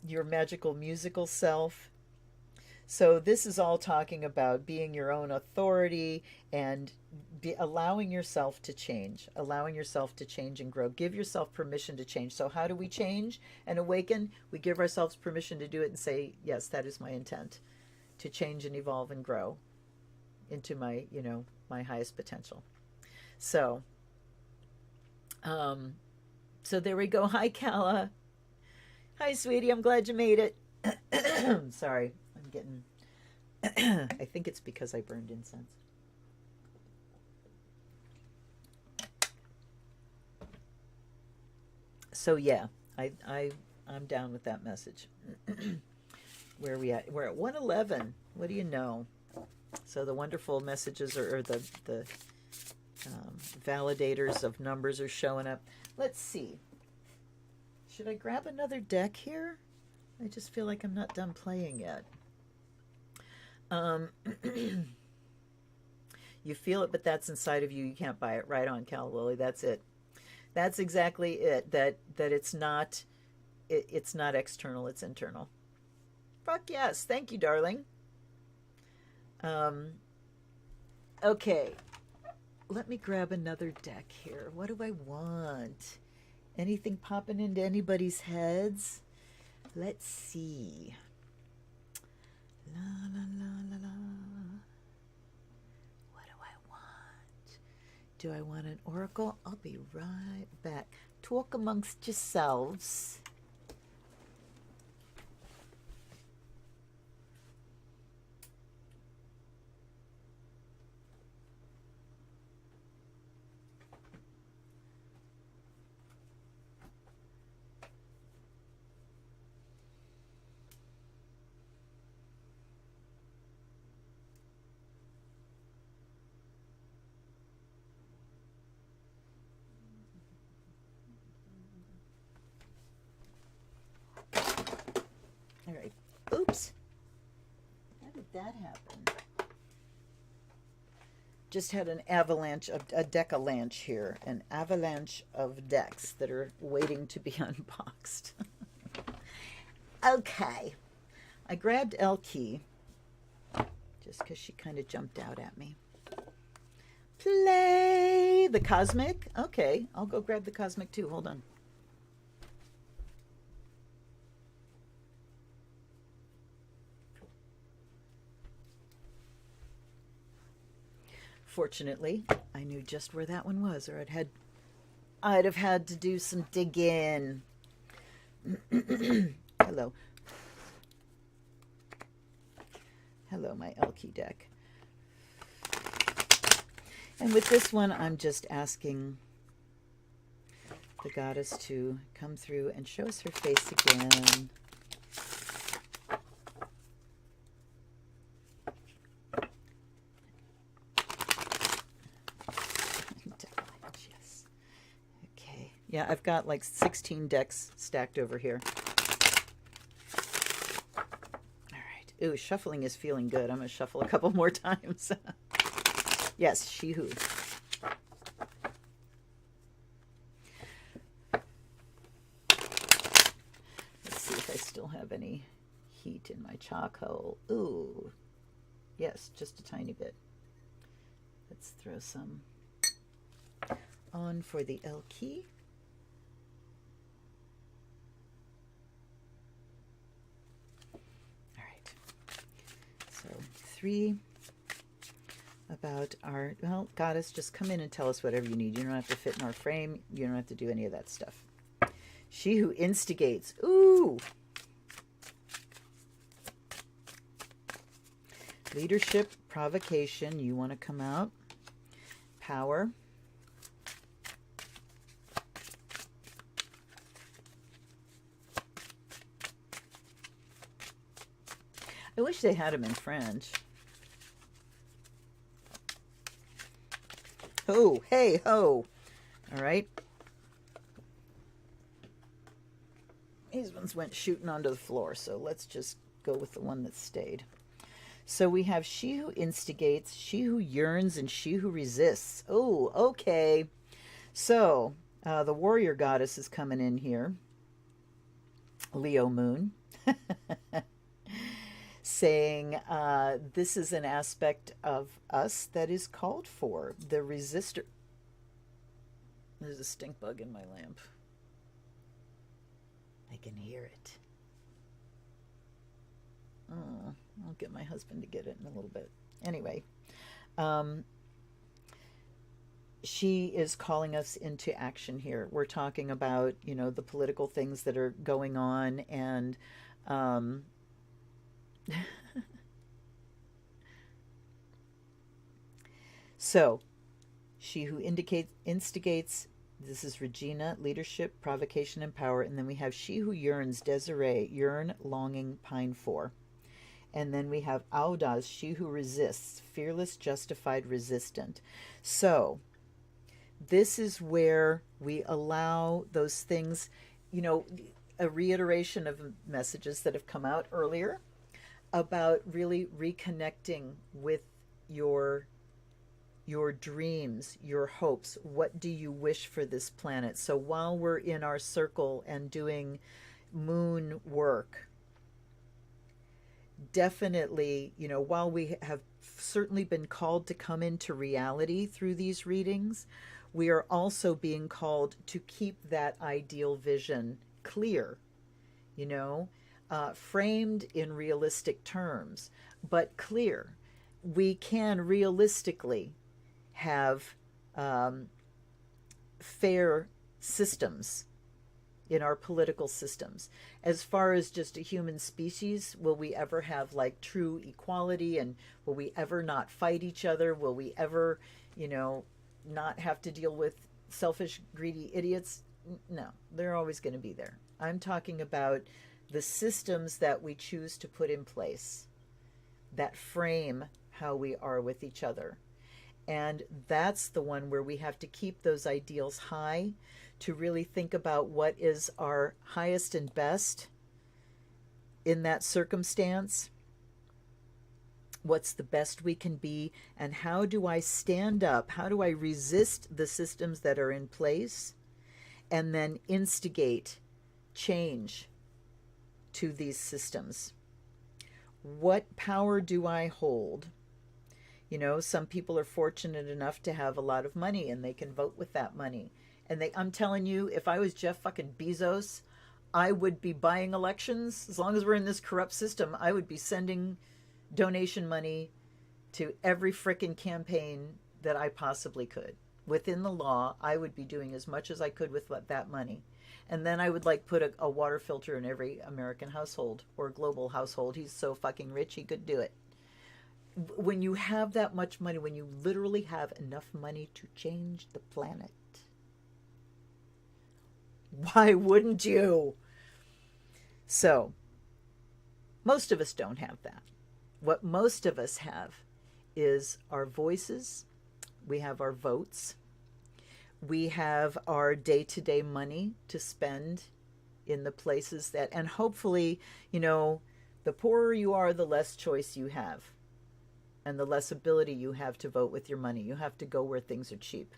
your magical musical self. So this is all talking about being your own authority and allowing yourself to change, and grow. Give yourself permission to change. So how do we change and awaken? We give ourselves permission to do it and say, yes, that is my intent, to change and evolve and grow into my, you know, my highest potential. So, so there we go. Hi, Kala. Hi, sweetie. I'm glad you made it. Sorry, I'm getting. I think it's because I burned incense. So yeah, I'm down with that message. Where are we at? We're at 111. What do you know? So the wonderful messages or the validators of numbers are showing up. Let's see. Should I grab another deck here? I just feel like I'm not done playing yet. You feel it, but that's inside of you. You can't buy it. Right on, Cal Lily. That's it. That's exactly it. That it's not it's not external. It's internal. Fuck yes. Thank you, darling. Okay. Let me grab another deck here. What do I want? Anything popping into anybody's heads? Let's see. La la la la la. What do I want? Do I want an oracle? I'll be right back. Talk amongst yourselves. All right. Oops. How did that happen? Just had an avalanche of a deck-a-lanche here. An avalanche of decks that are waiting to be unboxed. Okay. I grabbed L Key just because she kind of jumped out at me. Play the Cosmic. Okay, I'll go grab the Cosmic too. Hold on. Fortunately, I knew just where that one was, or I'd have had to do some digging. Hello. Hello, my Elky deck. And with this one, I'm just asking the goddess to come through and show us her face again. Yes. Okay. Yeah, I've got like 16 decks stacked over here. All right. Ooh, shuffling is feeling good. I'm going to shuffle a couple more times. Yes, she who. Let's see if I still have any heat in my charcoal. Ooh. Yes, just a tiny bit. Let's throw some on for the L key. All right. So 3 about our, well, goddess, just come in and tell us whatever you need. You don't have to fit in our frame. You don't have to do any of that stuff. She who instigates. Ooh. Leadership, provocation. You want to come out. Power. I wish they had them in French. Ho, hey, ho. All right. These ones went shooting onto the floor, so let's just go with the one that stayed. So we have she who instigates, she who yearns, and she who resists. Oh, okay. So the warrior goddess is coming in here. Leo moon. Saying this is an aspect of us that is called for. The resistor. There's a stink bug in my lamp. I can hear it. Oh, I'll get my husband to get it in a little bit. Anyway, She is calling us into action here. We're talking about, the political things that are going on, and um, so she who instigates, this is Regina, leadership, provocation, and power. And then we have she who yearns, Desiree, yearn, longing, pine for. And then we have Audaz, she who resists, fearless, justified, resistant. So this is where we allow those things, a reiteration of messages that have come out earlier about really reconnecting with your dreams, your hopes. What do you wish for this planet? So while we're in our circle and doing moon work, definitely, while we have certainly been called to come into reality through these readings, we are also being called to keep that ideal vision clear, framed in realistic terms, but clear. We can realistically have fair systems in our political systems. As far as just a human species, will we ever have like true equality, and will we ever not fight each other? Will we ever, not have to deal with selfish, greedy idiots? No, they're always going to be there. I'm talking about the systems that we choose to put in place that frame how we are with each other. And that's the one where we have to keep those ideals high, to really think about what is our highest and best in that circumstance. What's the best we can be, and how do I stand up? How do I resist the systems that are in place, and then instigate change to these systems? What power do I hold? Some people are fortunate enough to have a lot of money, and they can vote with that money. And I'm telling you, if I was Jeff fucking Bezos, I would be buying elections. As long as we're in this corrupt system, I would be sending donation money to every frickin' campaign that I possibly could. Within the law, I would be doing as much as I could with that money. And then I would put a water filter in every American household or global household. He's so fucking rich, he could do it. When you have that much money, when you literally have enough money to change the planet, why wouldn't you? So, most of us don't have that. What most of us have is our voices. We have our votes. We have our day-to-day money to spend in the places that, and hopefully, the poorer you are, the less choice you have, and the less ability you have to vote with your money. You have to go where things are cheap.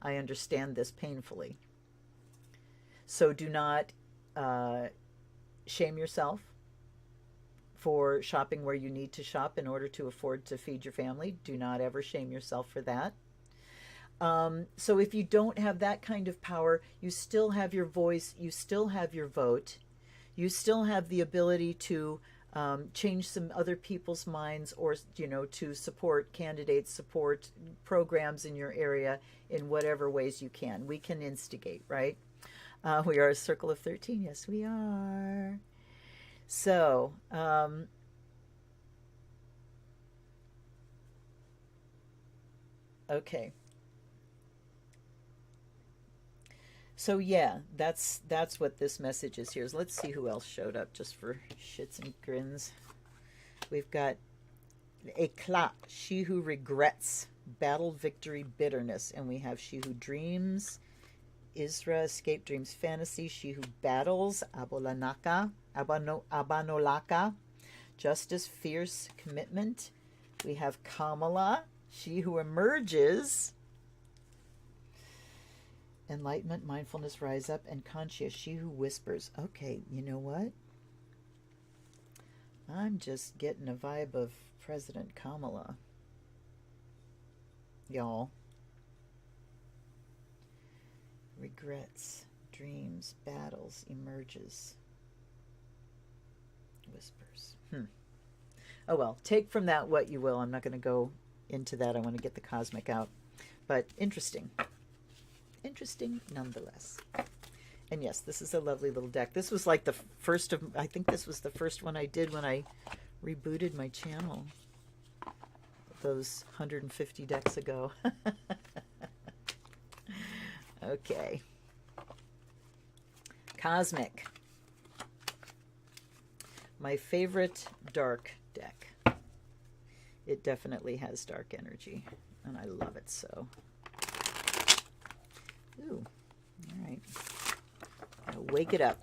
I understand this painfully. So do not shame yourself for shopping where you need to shop in order to afford to feed your family. Do not ever shame yourself for that. So if you don't have that kind of power, you still have your voice, you still have your vote, you still have the ability to change some other people's minds, or to support candidates, support programs in your area in whatever ways you can. We can instigate, right? We are a circle of 13. Yes, we are. So, okay. So yeah, that's what this message is here. Let's see who else showed up just for shits and grins. We've got Eclat, she who regrets, battle, victory, bitterness. And we have she who dreams, Isra, escape, dreams, fantasy, she who battles, Abanolaka, justice, fierce, commitment. We have Kamala, she who emerges, enlightenment, mindfulness, rise up, and conscious, she who whispers. Okay, you know what? I'm just getting a vibe of President Kamala, y'all. Regrets, dreams, battles, emerges, whispers. Oh well, take from that what you will. I'm not going to go into that. I want to get the cosmic out. But interesting. Interesting nonetheless. And yes, this is a lovely little deck. This was like the first of, I think this was the first one I did when I rebooted my channel. Those 150 decks ago. Okay. Cosmic. My favorite dark deck. It definitely has dark energy, and I love it so. Ooh, all right. Gotta wake it up.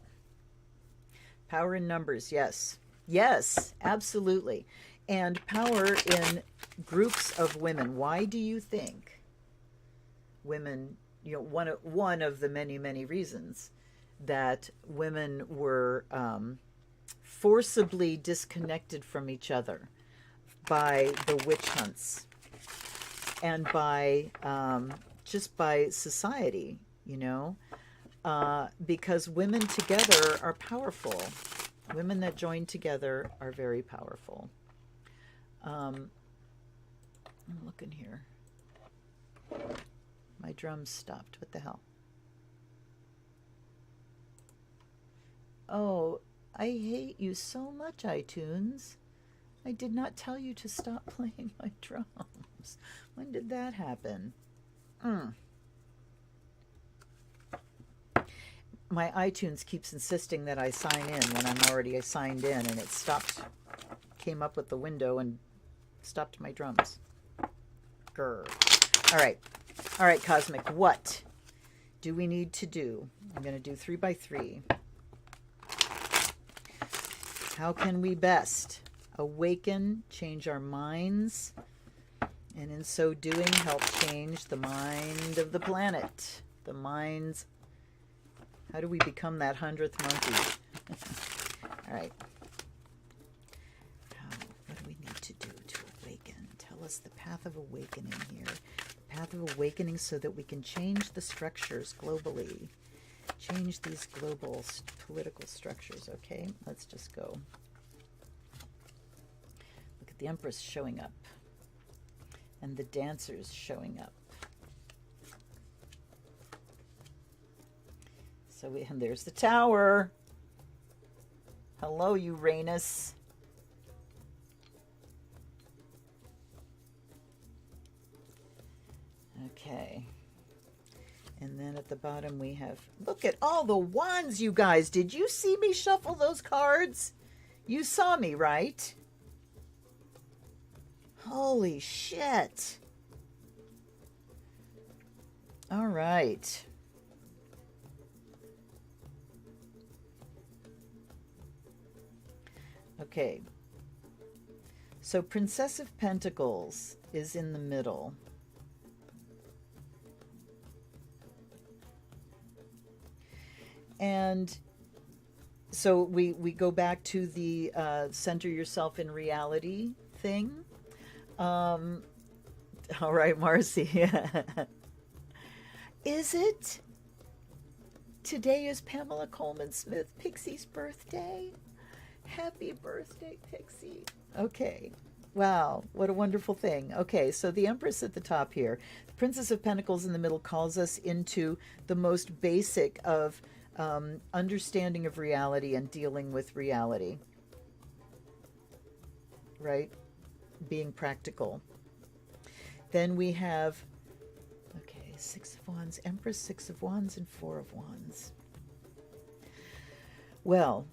Power in numbers, yes. Yes, absolutely. And power in groups of women. Why do you think women, you know, one of the many, many reasons that women were forcibly disconnected from each other by the witch hunts and by just by society, you know, because women together are powerful. Women that join together are very powerful. I'm looking here. My drums stopped. What the hell? Oh, I hate you so much, iTunes. I did not tell you to stop playing my drums. When did that happen? My iTunes keeps insisting that I sign in when I'm already signed in, and it stopped, came up with the window and stopped my drums. Grr. All right. All right, Cosmic, what do we need to do? I'm going to do 3 by 3. How can we best awaken, change our minds, and in so doing help change the mind of the planet? The minds. How do we become that 100th monkey? All right. What do we need to do to awaken? Tell us the path of awakening here. The path of awakening so that we can change the structures globally. Change these global political structures, okay? Let's just go. Look at the Empress showing up. And the dancers showing up. So and there's the Tower. Hello, Uranus. Okay. And then at the bottom we have, look at all the wands, you guys. Did you see me shuffle those cards? You saw me, right? Holy shit. All right. Okay. So Princess of Pentacles is in the middle. And so we go back to the center yourself in reality thing. All right, Marcy. Is it? Today is Pamela Coleman Smith, Pixie's birthday. Happy birthday, Pixie. Okay. Wow, what a wonderful thing. Okay, so the Empress at the top here. The Princess of Pentacles in the middle calls us into the most basic of understanding of reality and dealing with reality, right? Being practical. Then we have, okay, 6 of Wands, Empress, 6 of Wands, and 4 of Wands. Well,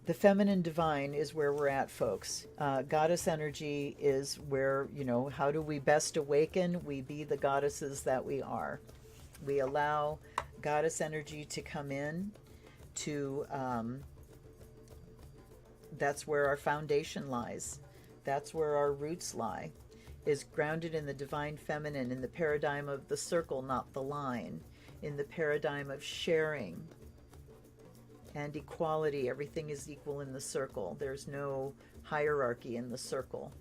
the feminine divine is where we're at, folks. Goddess energy is where, you know, how do we best awaken? We be the goddesses that we are. We allow goddess energy to come in to, that's where our foundation lies. That's where our roots lie, is grounded in the divine feminine, in the paradigm of the circle, not the line, in the paradigm of sharing and equality. Everything is equal in the circle. There's no hierarchy in the circle.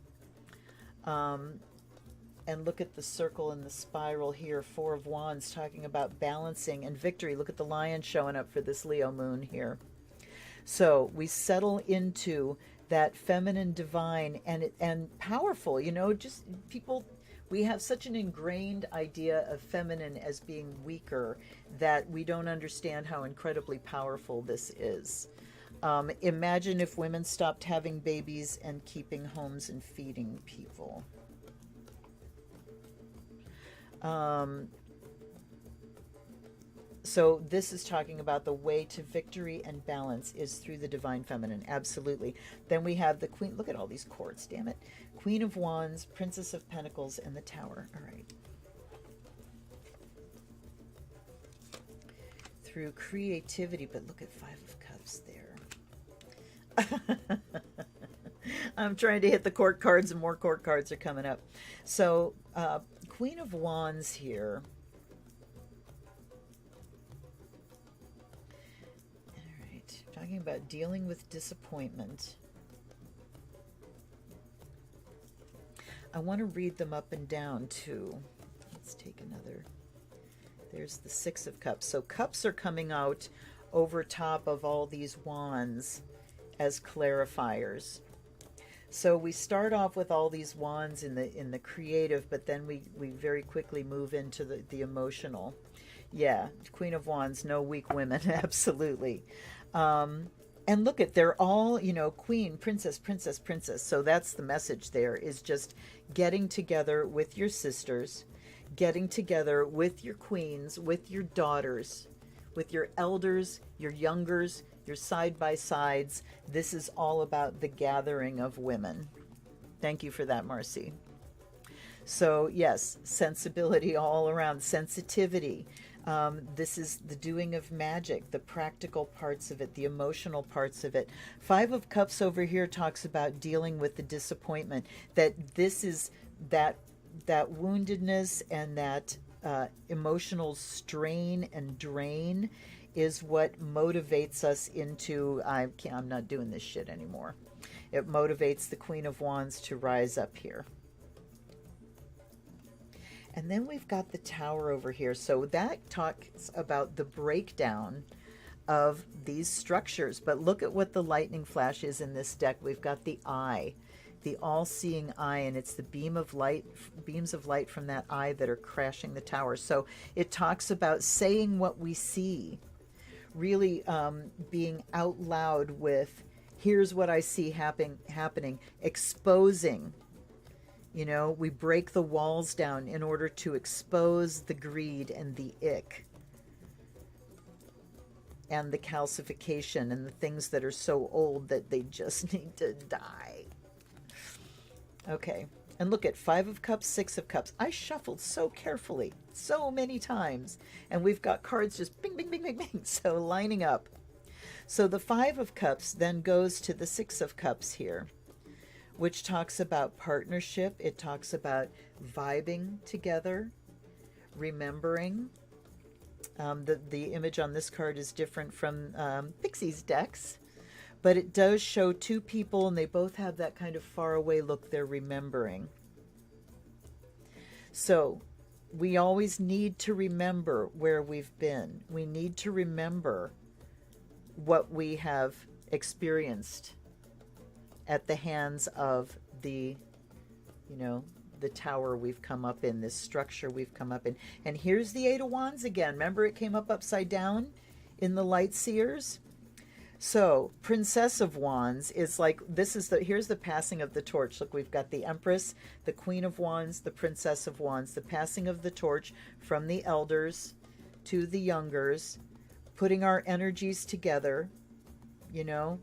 And look at the circle and the spiral here, 4 of Wands, talking about balancing and victory. Look at the lion showing up for this Leo moon here. So we settle into that feminine divine and powerful, you know, just people, We have such an ingrained idea of feminine as being weaker that we don't understand how incredibly powerful this is. Imagine if women stopped having babies and keeping homes and feeding people. So this is talking about the way to victory and balance is through the divine feminine. Absolutely. Then we have the queen. Look at all these cords, damn it. Queen of Wands, Princess of Pentacles, and the Tower. All right. Through creativity, but look at Five of Cups there. I'm trying to hit the court cards and more court cards are coming up. So Queen of Wands here. Talking about dealing with disappointment. I want to read them up and down too. Let's take another. There's the Six of Cups. So cups are coming out over top of all these wands as clarifiers. So we start off with all these wands in the creative, but then we very quickly move into the emotional. Yeah, Queen of Wands, no weak women, absolutely. And look at, they're all, you know, queen, princess, princess, princess. So that's the message there, is just getting together with your sisters, getting together with your queens, with your daughters, with your elders, your youngers, your side-by-sides. This is all about the gathering of women. Thank you for that, Marcy. So yes, sensibility all around, sensitivity. This is the doing of magic, the practical parts of it, the emotional parts of it. Five of Cups over here talks about dealing with the disappointment, that this is that woundedness and that emotional strain and drain is what motivates us into, I'm not doing this shit anymore. It motivates the Queen of Wands to rise up here. And then we've got the Tower over here. So that talks about the breakdown of these structures. But look at what the lightning flash is in this deck. We've got the eye, the all-seeing eye, and it's the beams of light from that eye that are crashing the tower. So it talks about saying what we see, really being out loud with, here's what I see happening, exposing. You know, we break the walls down in order to expose the greed and the ick and the calcification and the things that are so old that they just need to die. Okay, and look at Five of Cups, Six of Cups. I shuffled so carefully, so many times, and we've got cards just bing, bing, bing, bing, bing, so lining up. So the Five of Cups then goes to the Six of Cups here, which talks about partnership. It talks about vibing together, remembering. The image on this card is different from Pixie's decks, but it does show two people, and they both have that kind of faraway look. They're remembering. So we always need to remember where we've been. We need to remember what we have experienced at the hands of the, you know, the tower we've come up in, this structure we've come up in. And here's the Eight of Wands again. Remember, it came up upside down in the Light Seers? So Princess of Wands is like, this is the, here's the passing of the torch. Look, we've got the Empress, the Queen of Wands, the Princess of Wands, the passing of the torch from the elders to the youngers, putting our energies together, you know,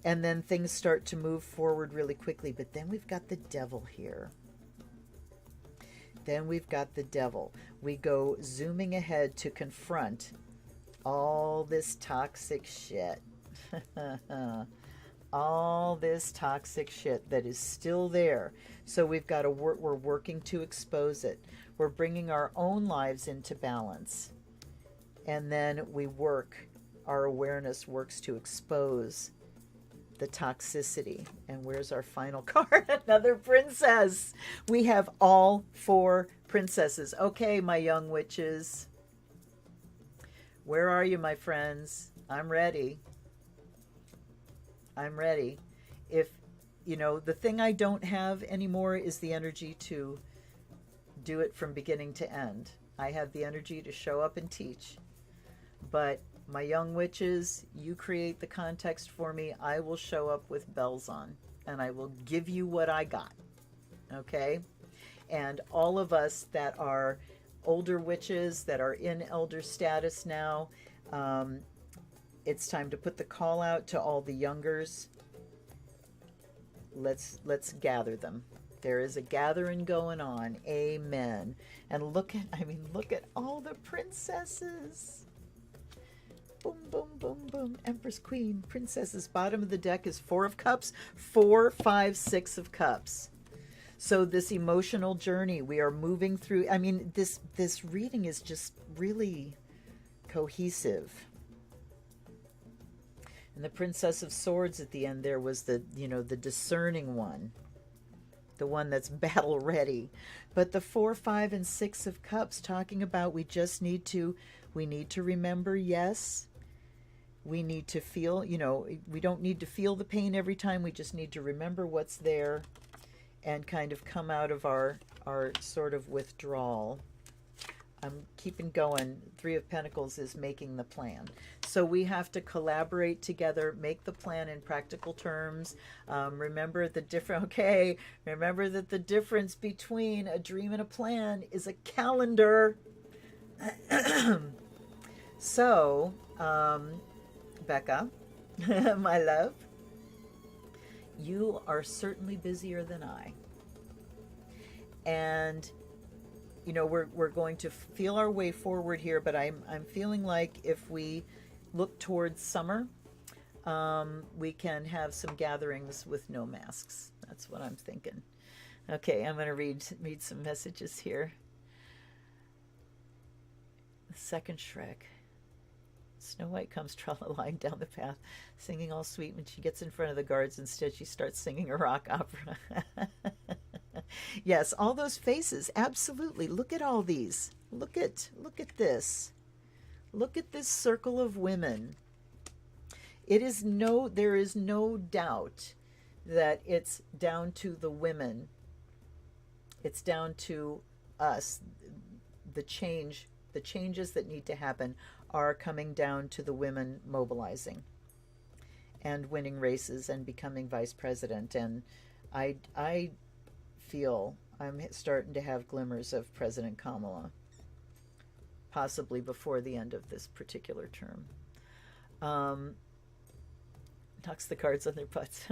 and then things start to move forward really quickly. But then we've got the Devil here. Then we've got the Devil. We go zooming ahead to confront all this toxic shit. All this toxic shit that is still there. So we've got to work, we're working to expose it. We're bringing our own lives into balance. And then we work, our awareness works to expose the toxicity. And where's our final card? Another princess. We have all four princesses. Okay, my young witches. Where are you, my friends? I'm ready. I'm ready. If, you know, the thing I don't have anymore is the energy to do it from beginning to end. I have the energy to show up and teach. But my young witches, you create the context for me. I will show up with bells on, and I will give you what I got. Okay? And all of us that are older witches, that are in elder status now, it's time to put the call out to all the youngers. Let's gather them. There is a gathering going on. Amen. And look at all the princesses. Boom, boom, boom, boom. Empress, Queen, Princesses. Bottom of the deck is 4 of Cups. 4, 5, 6 of Cups. So this emotional journey we are moving through. I mean, this reading is just really cohesive. And the Princess of Swords at the end there was the discerning one. The one that's battle ready. But the 4, 5, and 6 of Cups talking about we need to remember, yes. We need to feel, we don't need to feel the pain every time. We just need to remember what's there and kind of come out of our sort of withdrawal. I'm keeping going. 3 of Pentacles is making the plan. So we have to collaborate together, make the plan in practical terms. Remember that the difference between a dream and a plan is a calendar. So, Becca, my love, you are certainly busier than I. And we're going to feel our way forward here, but I'm feeling like if we look towards summer, we can have some gatherings with no masks. That's what I'm thinking. Okay, I'm going to read some messages here. The second Shrek. Snow White comes tra-la-lying down the path, singing all sweet. When she gets in front of the guards, instead she starts singing a rock opera. Yes, all those faces, absolutely. Look at all these. Look at this. Look at this circle of women. There is no doubt that it's down to the women. It's down to us. The changes that need to happen are coming down to the women mobilizing and winning races and becoming vice president. And I feel I'm starting to have glimmers of President Kamala, possibly before the end of this particular term. Knocks the cards on their butts.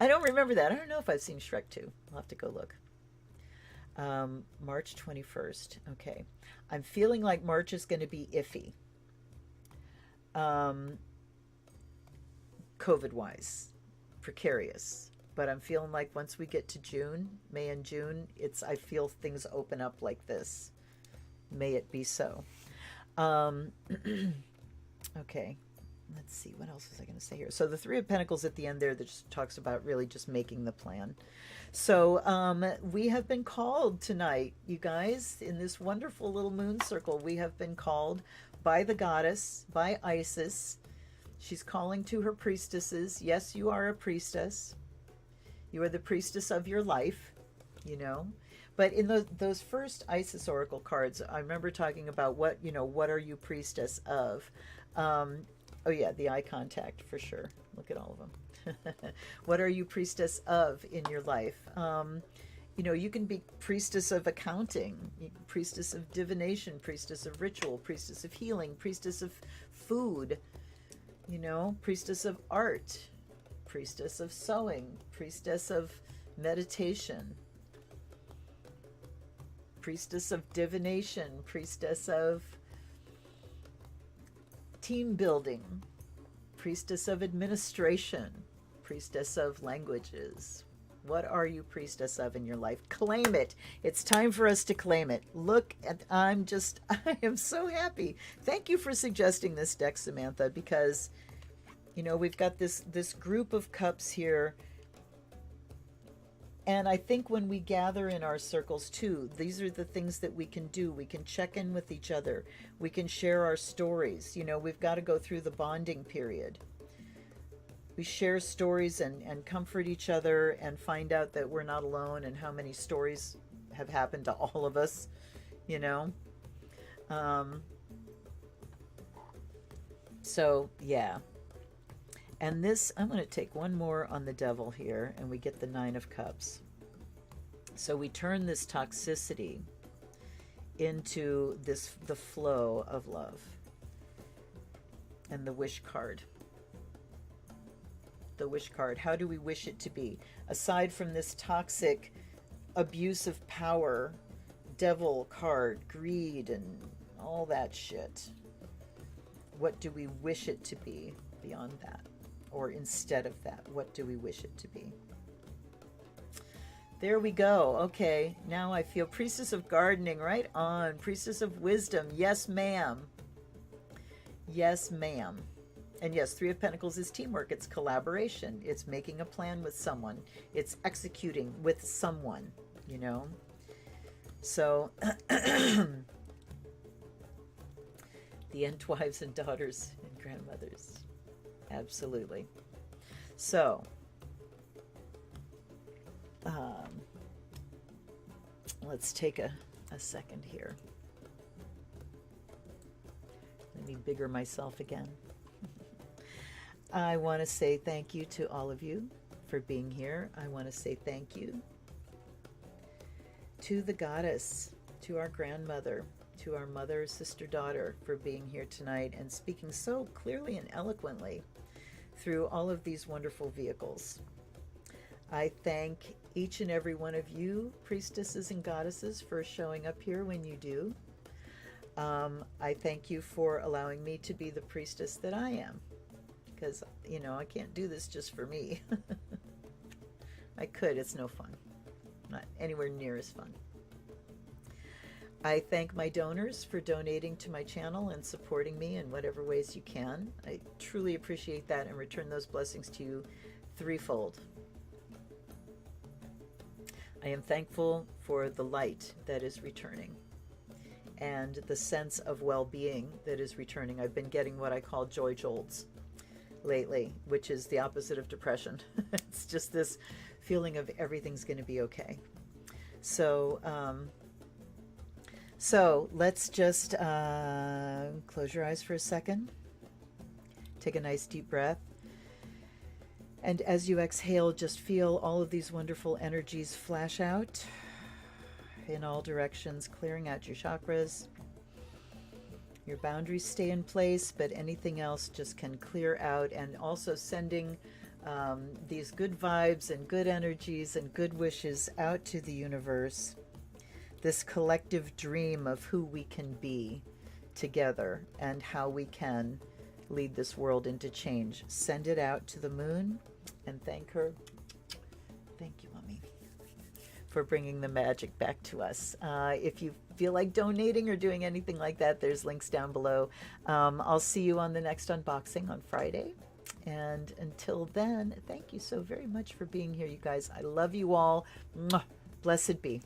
I don't remember that. I don't know if I've seen Shrek 2. I'll have to go look. March 21st. Okay. I'm feeling like March is going to be iffy. COVID-wise. Precarious. But I'm feeling like once we get to June, May and June, I feel things open up like this. May it be so. Okay. Let's see. What else was I going to say here? So the 3 of Pentacles at the end there that just talks about really just making the plan. So we have been called tonight, you guys, in this wonderful little moon circle. We have been called by the goddess, by Isis. She's calling to her priestesses. Yes, you are a priestess. You are the priestess of your life, But in those first Isis Oracle cards, I remember talking about what are you priestess of? Oh yeah, the eye contact for sure. Look at all of them. What are you priestess of in your life? You can be priestess of accounting, priestess of divination, priestess of ritual, priestess of healing, priestess of food, priestess of art, priestess of sewing, priestess of meditation, priestess of divination, priestess of team building, priestess of administration, priestess of languages. What are you priestess of in your life? Claim it. It's time for us to claim it. Look, I am so happy. Thank you for suggesting this deck, Samantha, because, we've got this group of cups here. And I think when we gather in our circles too, these are the things that we can do. We can check in with each other. We can share our stories. We've got to go through the bonding period. We share stories and comfort each other and find out that we're not alone and how many stories have happened to all of us, you know. So yeah. And this, I'm going to take one more on the devil here, and we get the Nine of Cups. So we turn this toxicity into the flow of love. And the wish card. The wish card. How do we wish it to be? Aside from this toxic abuse of power, devil card, greed, and all that shit. What do we wish it to be beyond that? Or instead of that, what do we wish it to be? There we go. Okay, now I feel Priestess of Gardening, right on. Priestess of Wisdom, yes ma'am. Yes ma'am. And yes, Three of Pentacles is teamwork. It's collaboration. It's making a plan with someone. It's executing with someone, you know. So, the end wives and daughters and grandmothers. Absolutely. So, let's take a second here. Let me bigger myself again. I want to say thank you to all of you for being here. I want to say thank you to the goddess, to our grandmother, to our mother, sister, daughter for being here tonight and speaking so clearly and eloquently through all of these wonderful vehicles. I thank each and every one of you, priestesses and goddesses, for showing up here when you do. I thank you for allowing me to be the priestess that I am. Because, you know, I can't do this just for me. I could, it's no fun. Not anywhere near as fun. I thank my donors for donating to my channel and supporting me in whatever ways you can. I truly appreciate that and return those blessings to you threefold. I am thankful for the light that is returning and the sense of well-being that is returning. I've been getting what I call joy jolts lately, which is the opposite of depression. It's just this feeling of everything's going to be okay. So, so let's just close your eyes for a second. Take a nice deep breath. And as you exhale, just feel all of these wonderful energies flash out in all directions, clearing out your chakras. Your boundaries stay in place, but anything else just can clear out, and also sending these good vibes and good energies and good wishes out to the universe. This collective dream of who we can be together and how we can lead this world into change. Send it out to the moon and thank her. Thank you, Mommy, for bringing the magic back to us. If you feel like donating or doing anything like that, there's links down below. I'll see you on the next unboxing on Friday. And until then, thank you so very much for being here, you guys. I love you all. Mwah. Blessed be.